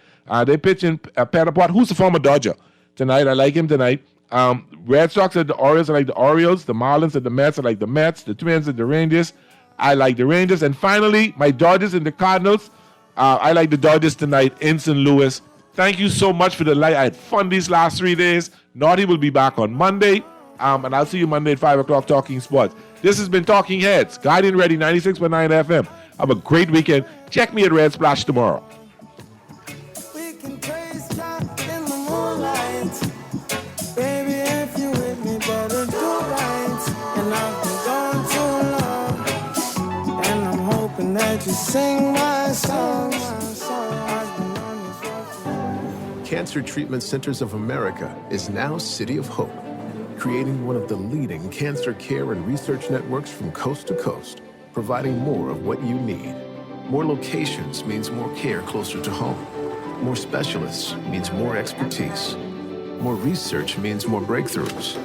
They pitching Petaport, who's the former Dodger, tonight. I like him tonight. Red Sox at the Orioles. I like the Orioles. The Marlins at the Mets. I like the Mets. The Twins at the Rangers. I like the Rangers. And finally, my Dodgers and the Cardinals. I like the Dodgers tonight in St. Louis. Thank you so much for the light. I had fun these last 3 days. Naughty will be back on Monday. And I'll see you Monday at 5 o'clock talking sports. This has been Talking Heads, Guardian Ready 96.9 FM. Have a great weekend. Check me at Red Splash tomorrow. We can trace ya in the moonlight. Baby, if you with me, better do right. And I've been gone too long. And I'm hoping that you sing my songs. Cancer Treatment Centers of America is now City of Hope, creating one of the leading cancer care and research networks from coast to coast, providing more of what you need. More locations means more care closer to home. More specialists means more expertise. More research means more breakthroughs.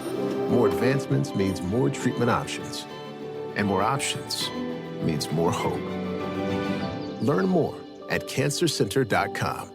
More advancements means more treatment options. And more options means more hope. Learn more at cancercenter.com.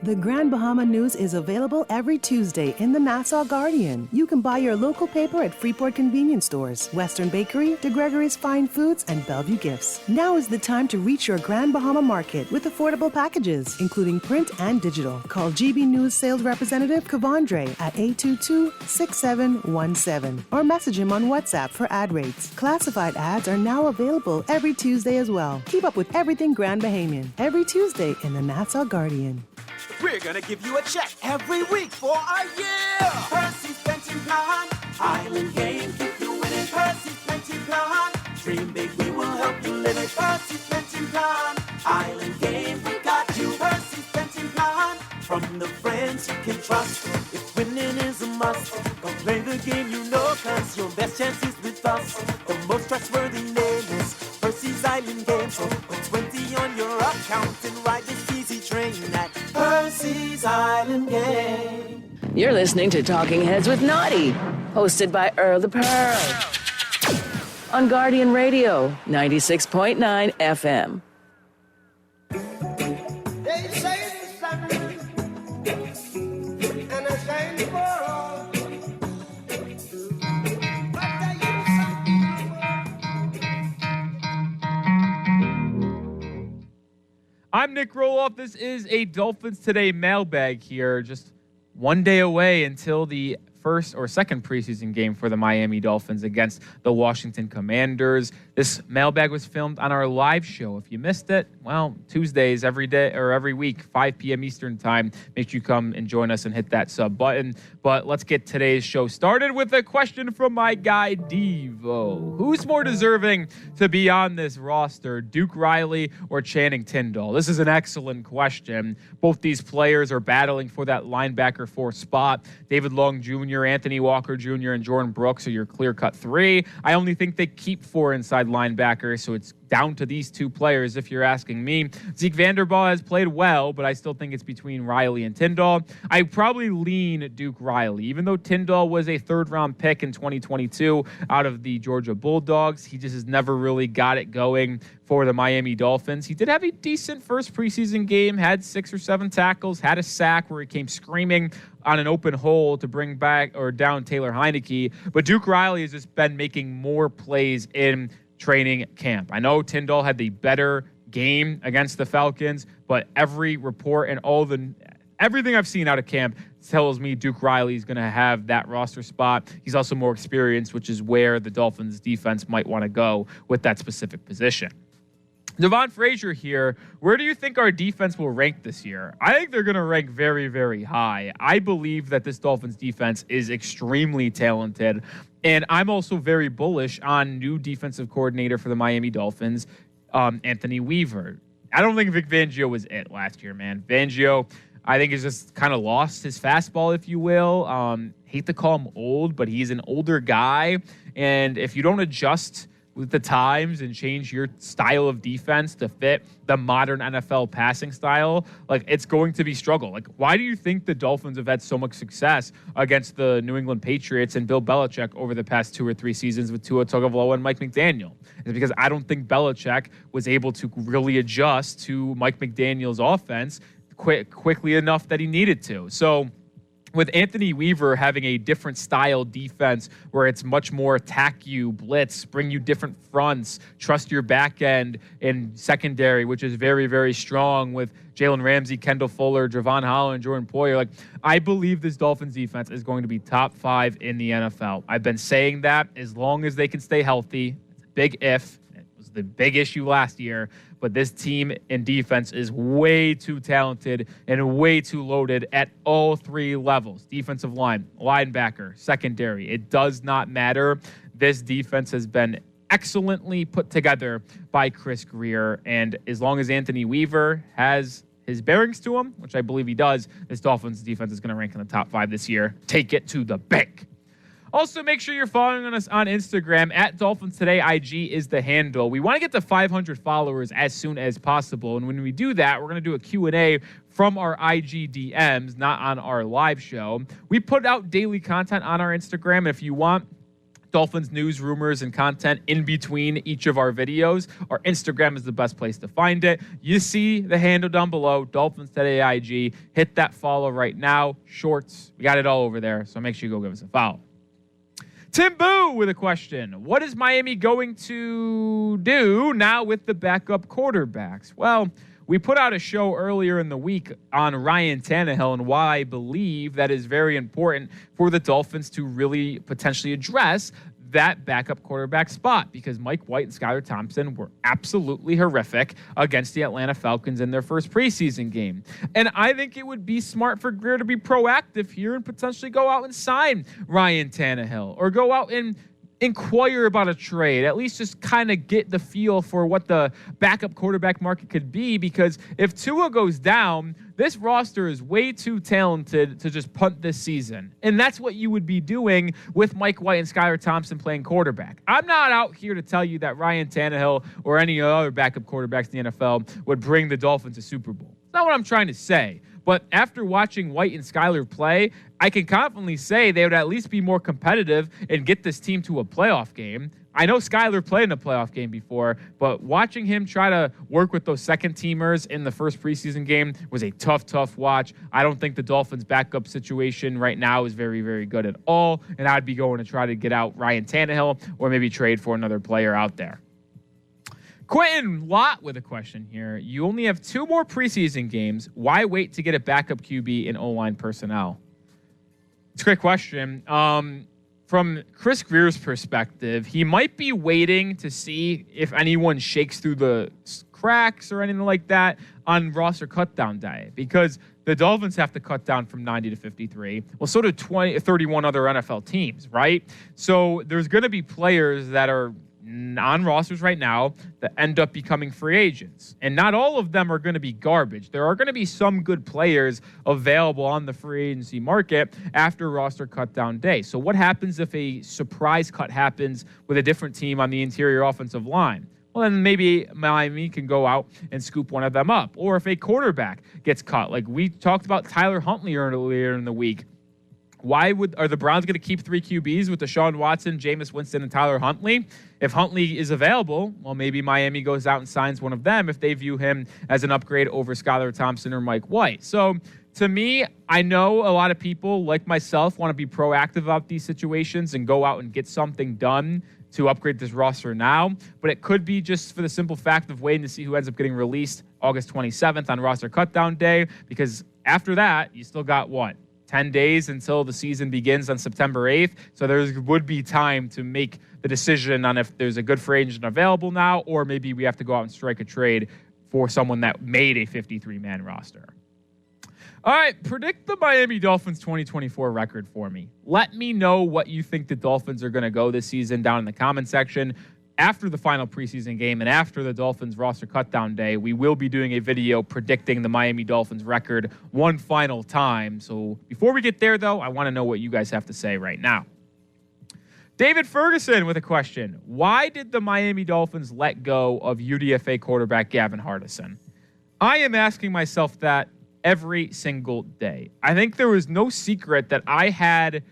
The Grand Bahama News is available every Tuesday in the Nassau Guardian. You can buy your local paper at Freeport Convenience Stores, Western Bakery, DeGregory's Fine Foods, and Bellevue Gifts. Now is the time to reach your Grand Bahama market with affordable packages, including print and digital. Call GB News sales representative Kavandre at 822-6717 or message him on WhatsApp for ad rates. Classified ads are now available every Tuesday as well. Keep up with everything Grand Bahamian every Tuesday in the Nassau Guardian. We're gonna give you a check every week for a year. Percy's Pension Plan, Island Game, keep you winning. Percy's Pension Plan, dream big, we will help you live it. Percy's Pension Plan, Island Game, we got you. Percy's Pension Plan, from the friends you can trust. If winning is a must, go play the game you know, cause your best chance is with us. The most trustworthy name is Percy's Island Game. So put 20 on your account and ride this easy train at Percy's Island Game. You're listening to Talking Heads with Naughty, hosted by Earl the Pearl. On Guardian Radio, 96.9 FM. They say it's Saturday, and I say for all. I'm Nick Roloff. This is a Dolphins Today mailbag here. Just one day away until the first or second preseason game for the Miami Dolphins against the Washington Commanders. This mailbag was filmed on our live show. If you missed it, well, Tuesdays every day or every week, 5 p.m. Eastern time. Make sure you come and join us and hit that sub button. But let's get today's show started with a question from my guy, Devo. Who's more deserving to be on this roster, Duke Riley or Channing Tindall? This is an excellent question. Both these players are battling for that linebacker 4 spot. David Long Jr., Anthony Walker Jr., and Jordan Brooks are your clear-cut 3. I only think they keep 4 inside linebackers, so it's down to these 2 players if you're asking me. Zeke Vanderbilt has played well, but I still think it's between Riley and Tindall. I probably lean Duke Riley. Even though Tindall was a 3rd-round pick in 2022 out of the Georgia Bulldogs, he just has never really got it going for the Miami Dolphins. He did have a decent first preseason game, had 6 or 7 tackles, had a sack where he came screaming on an open hole to bring back or down Taylor Heineke. But Duke Riley has just been making more plays in training camp. I know Tindall had the better game against the Falcons, but every report and everything I've seen out of camp tells me Duke Riley is going to have that roster spot. He's also more experienced, which is where the Dolphins defense might want to go with that specific position. Devon Frazier here. Where do you think our defense will rank this year? I think they're going to rank very, very high. I believe that this Dolphins defense is extremely talented, and I'm also very bullish on new defensive coordinator for the Miami Dolphins, Anthony Weaver. I don't think Vic Fangio was it last year, man. Fangio, I think, has just kind of lost his fastball, if you will. Hate to call him old, but he's an older guy, and if you don't adjust with the times and change your style of defense to fit the modern NFL passing style, like, it's going to be struggle. Like, why do you think the Dolphins have had so much success against the New England Patriots and Bill Belichick over the past 2 or 3 seasons with Tua Tagovailoa and Mike McDaniel? It's because I don't think Belichick was able to really adjust to Mike McDaniel's offense quickly enough that he needed to. So with Anthony Weaver having a different style defense where it's much more attack you, blitz, bring you different fronts, trust your back end and secondary, which is very, very strong with Jalen Ramsey, Kendall Fuller, Javon Holland, Jordan Poyer. Like, I believe this Dolphins defense is going to be top 5 in the NFL. I've been saying that as long as they can stay healthy. It's a big if. It was the big issue last year. But this team in defense is way too talented and way too loaded at all 3 levels. Defensive line, linebacker, secondary. It does not matter. This defense has been excellently put together by Chris Grier. And as long as Anthony Weaver has his bearings to him, which I believe he does, this Dolphins defense is going to rank in the top 5 this year. Take it to the bank. Also, make sure you're following us on Instagram. At Dolphins Today IG is the handle. We want to get to 500 followers as soon as possible. And when we do that, we're going to do a Q&A from our IG DMs, not on our live show. We put out daily content on our Instagram. And if you want Dolphins news, rumors, and content in between each of our videos, our Instagram is the best place to find it. You see the handle down below, Dolphins Today IG. Hit that follow right now. Shorts, we got it all over there. So make sure you go give us a follow. Tim Boo with a question. What is Miami going to do now with the backup quarterbacks? Well, we put out a show earlier in the week on Ryan Tannehill and why I believe that is very important for the Dolphins to really potentially address that backup quarterback spot, because Mike White and Skylar Thompson were absolutely horrific against the Atlanta Falcons in their first preseason game. And I think it would be smart for Grier to be proactive here and potentially go out and sign Ryan Tannehill or go out and inquire about a trade, at least just kind of get the feel for what the backup quarterback market could be, because if Tua goes down, this roster is way too talented to just punt this season. And that's what you would be doing with Mike White and Skylar Thompson playing quarterback. I'm not out here to tell you that Ryan Tannehill or any other backup quarterbacks in the NFL would bring the Dolphins to Super Bowl. That's not what I'm trying to say. But after watching White and Skylar play, I can confidently say they would at least be more competitive and get this team to a playoff game. I know Skylar played in a playoff game before, but watching him try to work with those second-teamers in the first preseason game was a tough watch. I don't think the Dolphins' backup situation right now is very, very good at all, and I'd be going to try to get out Ryan Tannehill or maybe trade for another player out there. Quentin Lott with a question here. You only have 2 more preseason games. Why wait to get a backup QB in O-line personnel? It's a great question. From Chris Grier's perspective, he might be waiting to see if anyone shakes through the cracks or anything like that on roster cutdown day, because the Dolphins have to cut down from 90 to 53. Well, so do 31 other NFL teams, right? So there's going to be players that are on rosters right now that end up becoming free agents. And not all of them are going to be garbage. There are going to be some good players available on the free agency market after roster cut down day. So what happens if a surprise cut happens with a different team on the interior offensive line? Well, then maybe Miami can go out and scoop one of them up. Or if a quarterback gets cut, like we talked about Tyler Huntley earlier in the week. Why are the Browns going to keep 3 QBs with Deshaun Watson, Jameis Winston, and Tyler Huntley? If Huntley is available, well, maybe Miami goes out and signs one of them if they view him as an upgrade over Skylar Thompson or Mike White. So to me, I know a lot of people like myself want to be proactive about these situations and go out and get something done to upgrade this roster now, but it could be just for the simple fact of waiting to see who ends up getting released August 27th on roster cutdown day, because after that, you still got 10 days until the season begins on September 8th. So there would be time to make the decision on if there's a good free agent available now, or maybe we have to go out and strike a trade for someone that made a 53-man roster. All right, predict the Miami Dolphins 2024 record for me. Let me know what you think the Dolphins are going to go this season down in the comment section. After the final preseason game and after the Dolphins roster cutdown day, we will be doing a video predicting the Miami Dolphins record one final time. So before we get there, though, I want to know what you guys have to say right now. David Ferguson with a question. Why did the Miami Dolphins let go of UDFA quarterback Gavin Hardison? I am asking myself that every single day. I think there was no secret that I had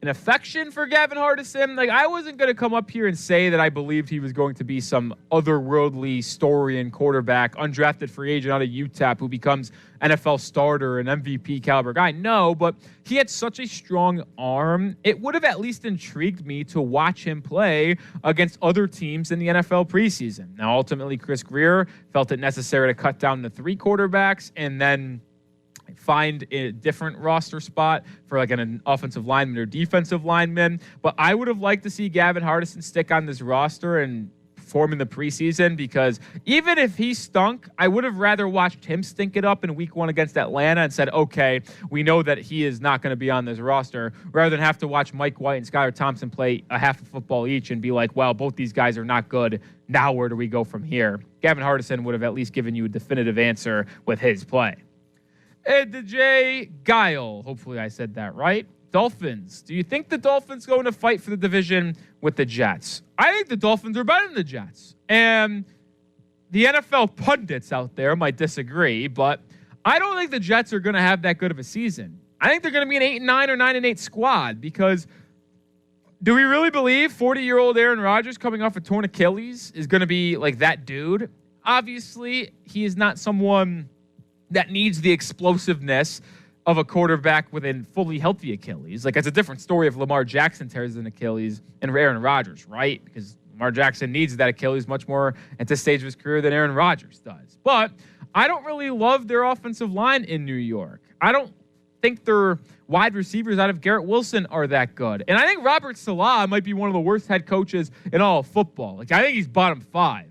an affection for Gavin Hardison. Like, I wasn't going to come up here and say that I believed he was going to be some otherworldly story and quarterback, undrafted free agent out of UTEP who becomes NFL starter and MVP caliber guy. No, but he had such a strong arm. It would have at least intrigued me to watch him play against other teams in the NFL preseason. Now, ultimately, Chris Grier felt it necessary to cut down to 3 quarterbacks and then find a different roster spot for like an offensive lineman or defensive lineman. But I would have liked to see Gavin Hardison stick on this roster and perform in the preseason, because even if he stunk, I would have rather watched him stink it up in week 1 against Atlanta and said, okay, we know that he is not going to be on this roster, rather than have to watch Mike White and Skylar Thompson play a half of football each and be like, well, both these guys are not good. Now where do we go from here? Gavin Hardison would have at least given you a definitive answer with his play. Ed DJ Guile, hopefully I said that right. Dolphins. Do you think the Dolphins going to fight for the division with the Jets? I think the Dolphins are better than the Jets. And the NFL pundits out there might disagree, but I don't think the Jets are going to have that good of a season. I think they're going to be an 8-9 or 9-8 squad, because do we really believe 40-year-old Aaron Rodgers coming off a torn Achilles is going to be like that dude? Obviously, he is not someone that needs the explosiveness of a quarterback with a fully healthy Achilles. Like, it's a different story if Lamar Jackson tears an Achilles and Aaron Rodgers, right? Because Lamar Jackson needs that Achilles much more at this stage of his career than Aaron Rodgers does. But I don't really love their offensive line in New York. I don't think their wide receivers out of Garrett Wilson are that good. And I think Robert Saleh might be one of the worst head coaches in all of football. Like, I think he's bottom 5.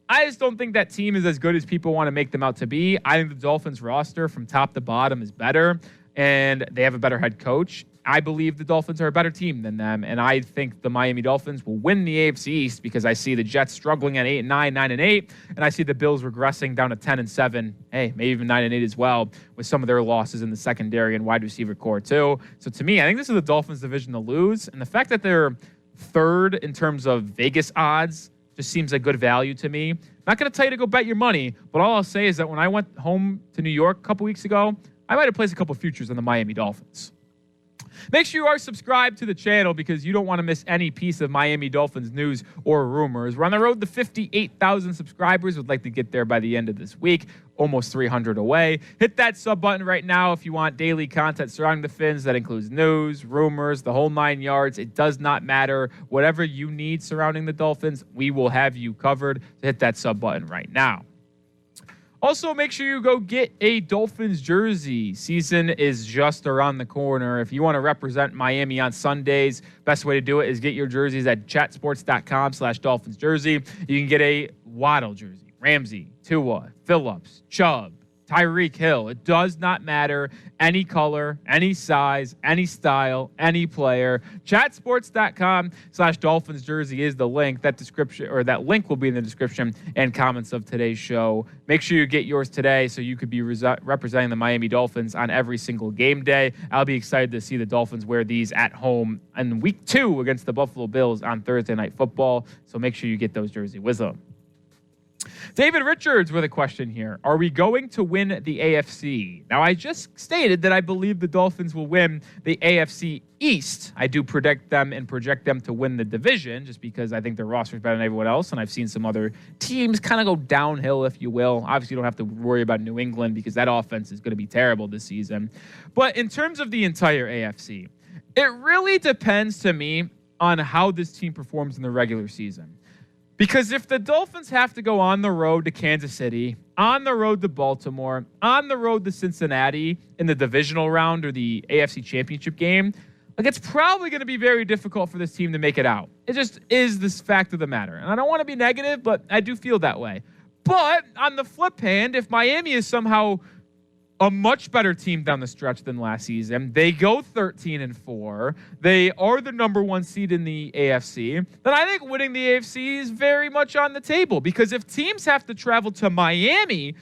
I just don't think that team is as good as people want to make them out to be. I think the Dolphins roster from top to bottom is better, and they have a better head coach. I believe the Dolphins are a better team than them, and I think the Miami Dolphins will win the AFC East, because I see the Jets struggling at 8-9, 9-8, and I see the Bills regressing down to 10-7, hey, maybe even 9-8 as well, with some of their losses in the secondary and wide receiver core too. So to me, I think this is the Dolphins division to lose, and the fact that they're third in terms of Vegas odds just seems like good value to me. Not going to tell you to go bet your money, but all I'll say is that when I went home to New York a couple weeks ago, I might have placed a couple futures on the Miami Dolphins. Make sure you are subscribed to the channel, because you don't want to miss any piece of Miami Dolphins news or rumors. We're on the road to 58,000 subscribers. Would like to get there by the end of this week. Almost 300 away. Hit that sub button right now if you want daily content surrounding the Fins. That includes news, rumors, the whole 9 yards. It does not matter. Whatever you need surrounding the Dolphins, we will have you covered. So hit that sub button right now. Also, make sure you go get a Dolphins jersey. Season is just around the corner. If you want to represent Miami on Sundays, best way to do it is get your jerseys at chatsports.com/Dolphins jersey. You can get a Waddle jersey, Ramsey, Tua, Phillips, Chubb, Tyreek Hill. It does not matter. Any color, any size, any style, any player. Chatsports.com/Dolphins jersey is the link. That description, or that link, will be in the description and comments of today's show. Make sure you get yours today so you could be representing the Miami Dolphins on every single game day. I'll be excited to see the Dolphins wear these at home in week 2 against the Buffalo Bills on Thursday Night Football. So make sure you get those jerseys with them. David Richards with a question here. Are we going to win the AFC? Now, I just stated that I believe the Dolphins will win the AFC East. I do predict them and project them to win the division, just because I think their roster is better than everyone else, and I've seen some other teams kind of go downhill, if you will. Obviously, you don't have to worry about New England, because that offense is going to be terrible this season. But in terms of the entire AFC, it really depends to me on how this team performs in the regular season. Because if the Dolphins have to go on the road to Kansas City, on the road to Baltimore, on the road to Cincinnati in the divisional round or the AFC Championship game, like, it's probably going to be very difficult for this team to make it out. It just is this fact of the matter. And I don't want to be negative, but I do feel that way. But on the flip hand, if Miami is somehow a much better team down the stretch than last season, they go 13-4, they are the number 1 seed in the AFC, then I think winning the AFC is very much on the table. Because if teams have to travel to Miami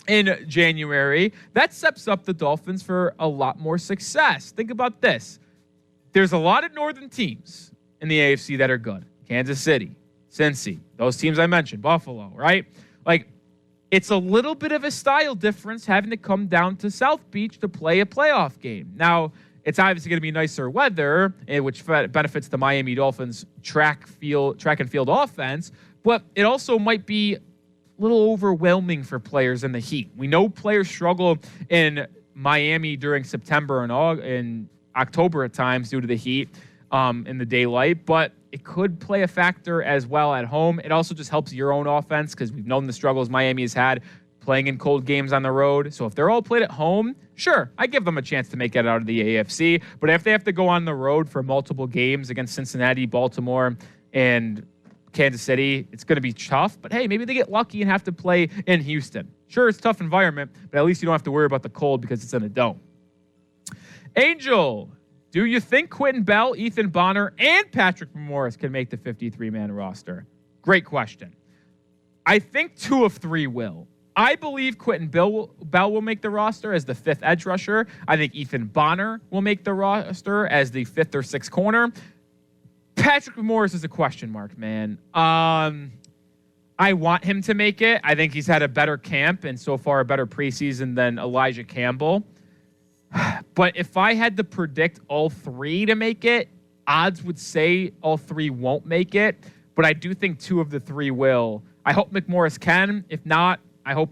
in January, that sets up the Dolphins for a lot more success. Think about this. There's a lot of northern teams in the AFC that are good. Kansas City, Cincy, those teams I mentioned, Buffalo, right? Like, it's a little bit of a style difference having to come down to South Beach to play a playoff game. Now, It's obviously going to be nicer weather, which benefits the Miami Dolphins track and field offense, but it also might be a little overwhelming for players in the heat. We know players struggle in Miami during September and October at times due to the heat in the daylight, but it could play a factor as well at home. It also just helps your own offense because we've known the struggles Miami has had playing in cold games on the road. So if they're all played at home, sure, I give them a chance to make it out of the AFC. But if they have to go on the road for multiple games against Cincinnati, Baltimore, and Kansas City, it's going to be tough. But hey, maybe they get lucky and have to play in Houston. Sure, it's a tough environment, but at least you don't have to worry about the cold because it's in a dome. Angel, do you think Quentin Bell, Ethan Bonner, and Patrick Morris can make the 53-man roster? Great question. I think 2 of 3 will. I believe Quentin Bell will make the roster as the 5th edge rusher. I think Ethan Bonner will make the roster as the 5th or 6th corner. Patrick Morris is a question mark, man. I want him to make it. I think he's had a better camp and so far a better preseason than Elijah Campbell. But if I had to predict all 3 to make it, odds would say all 3 won't make it. But I do think 2 of the 3 will. I hope McMorris can. If not, I hope no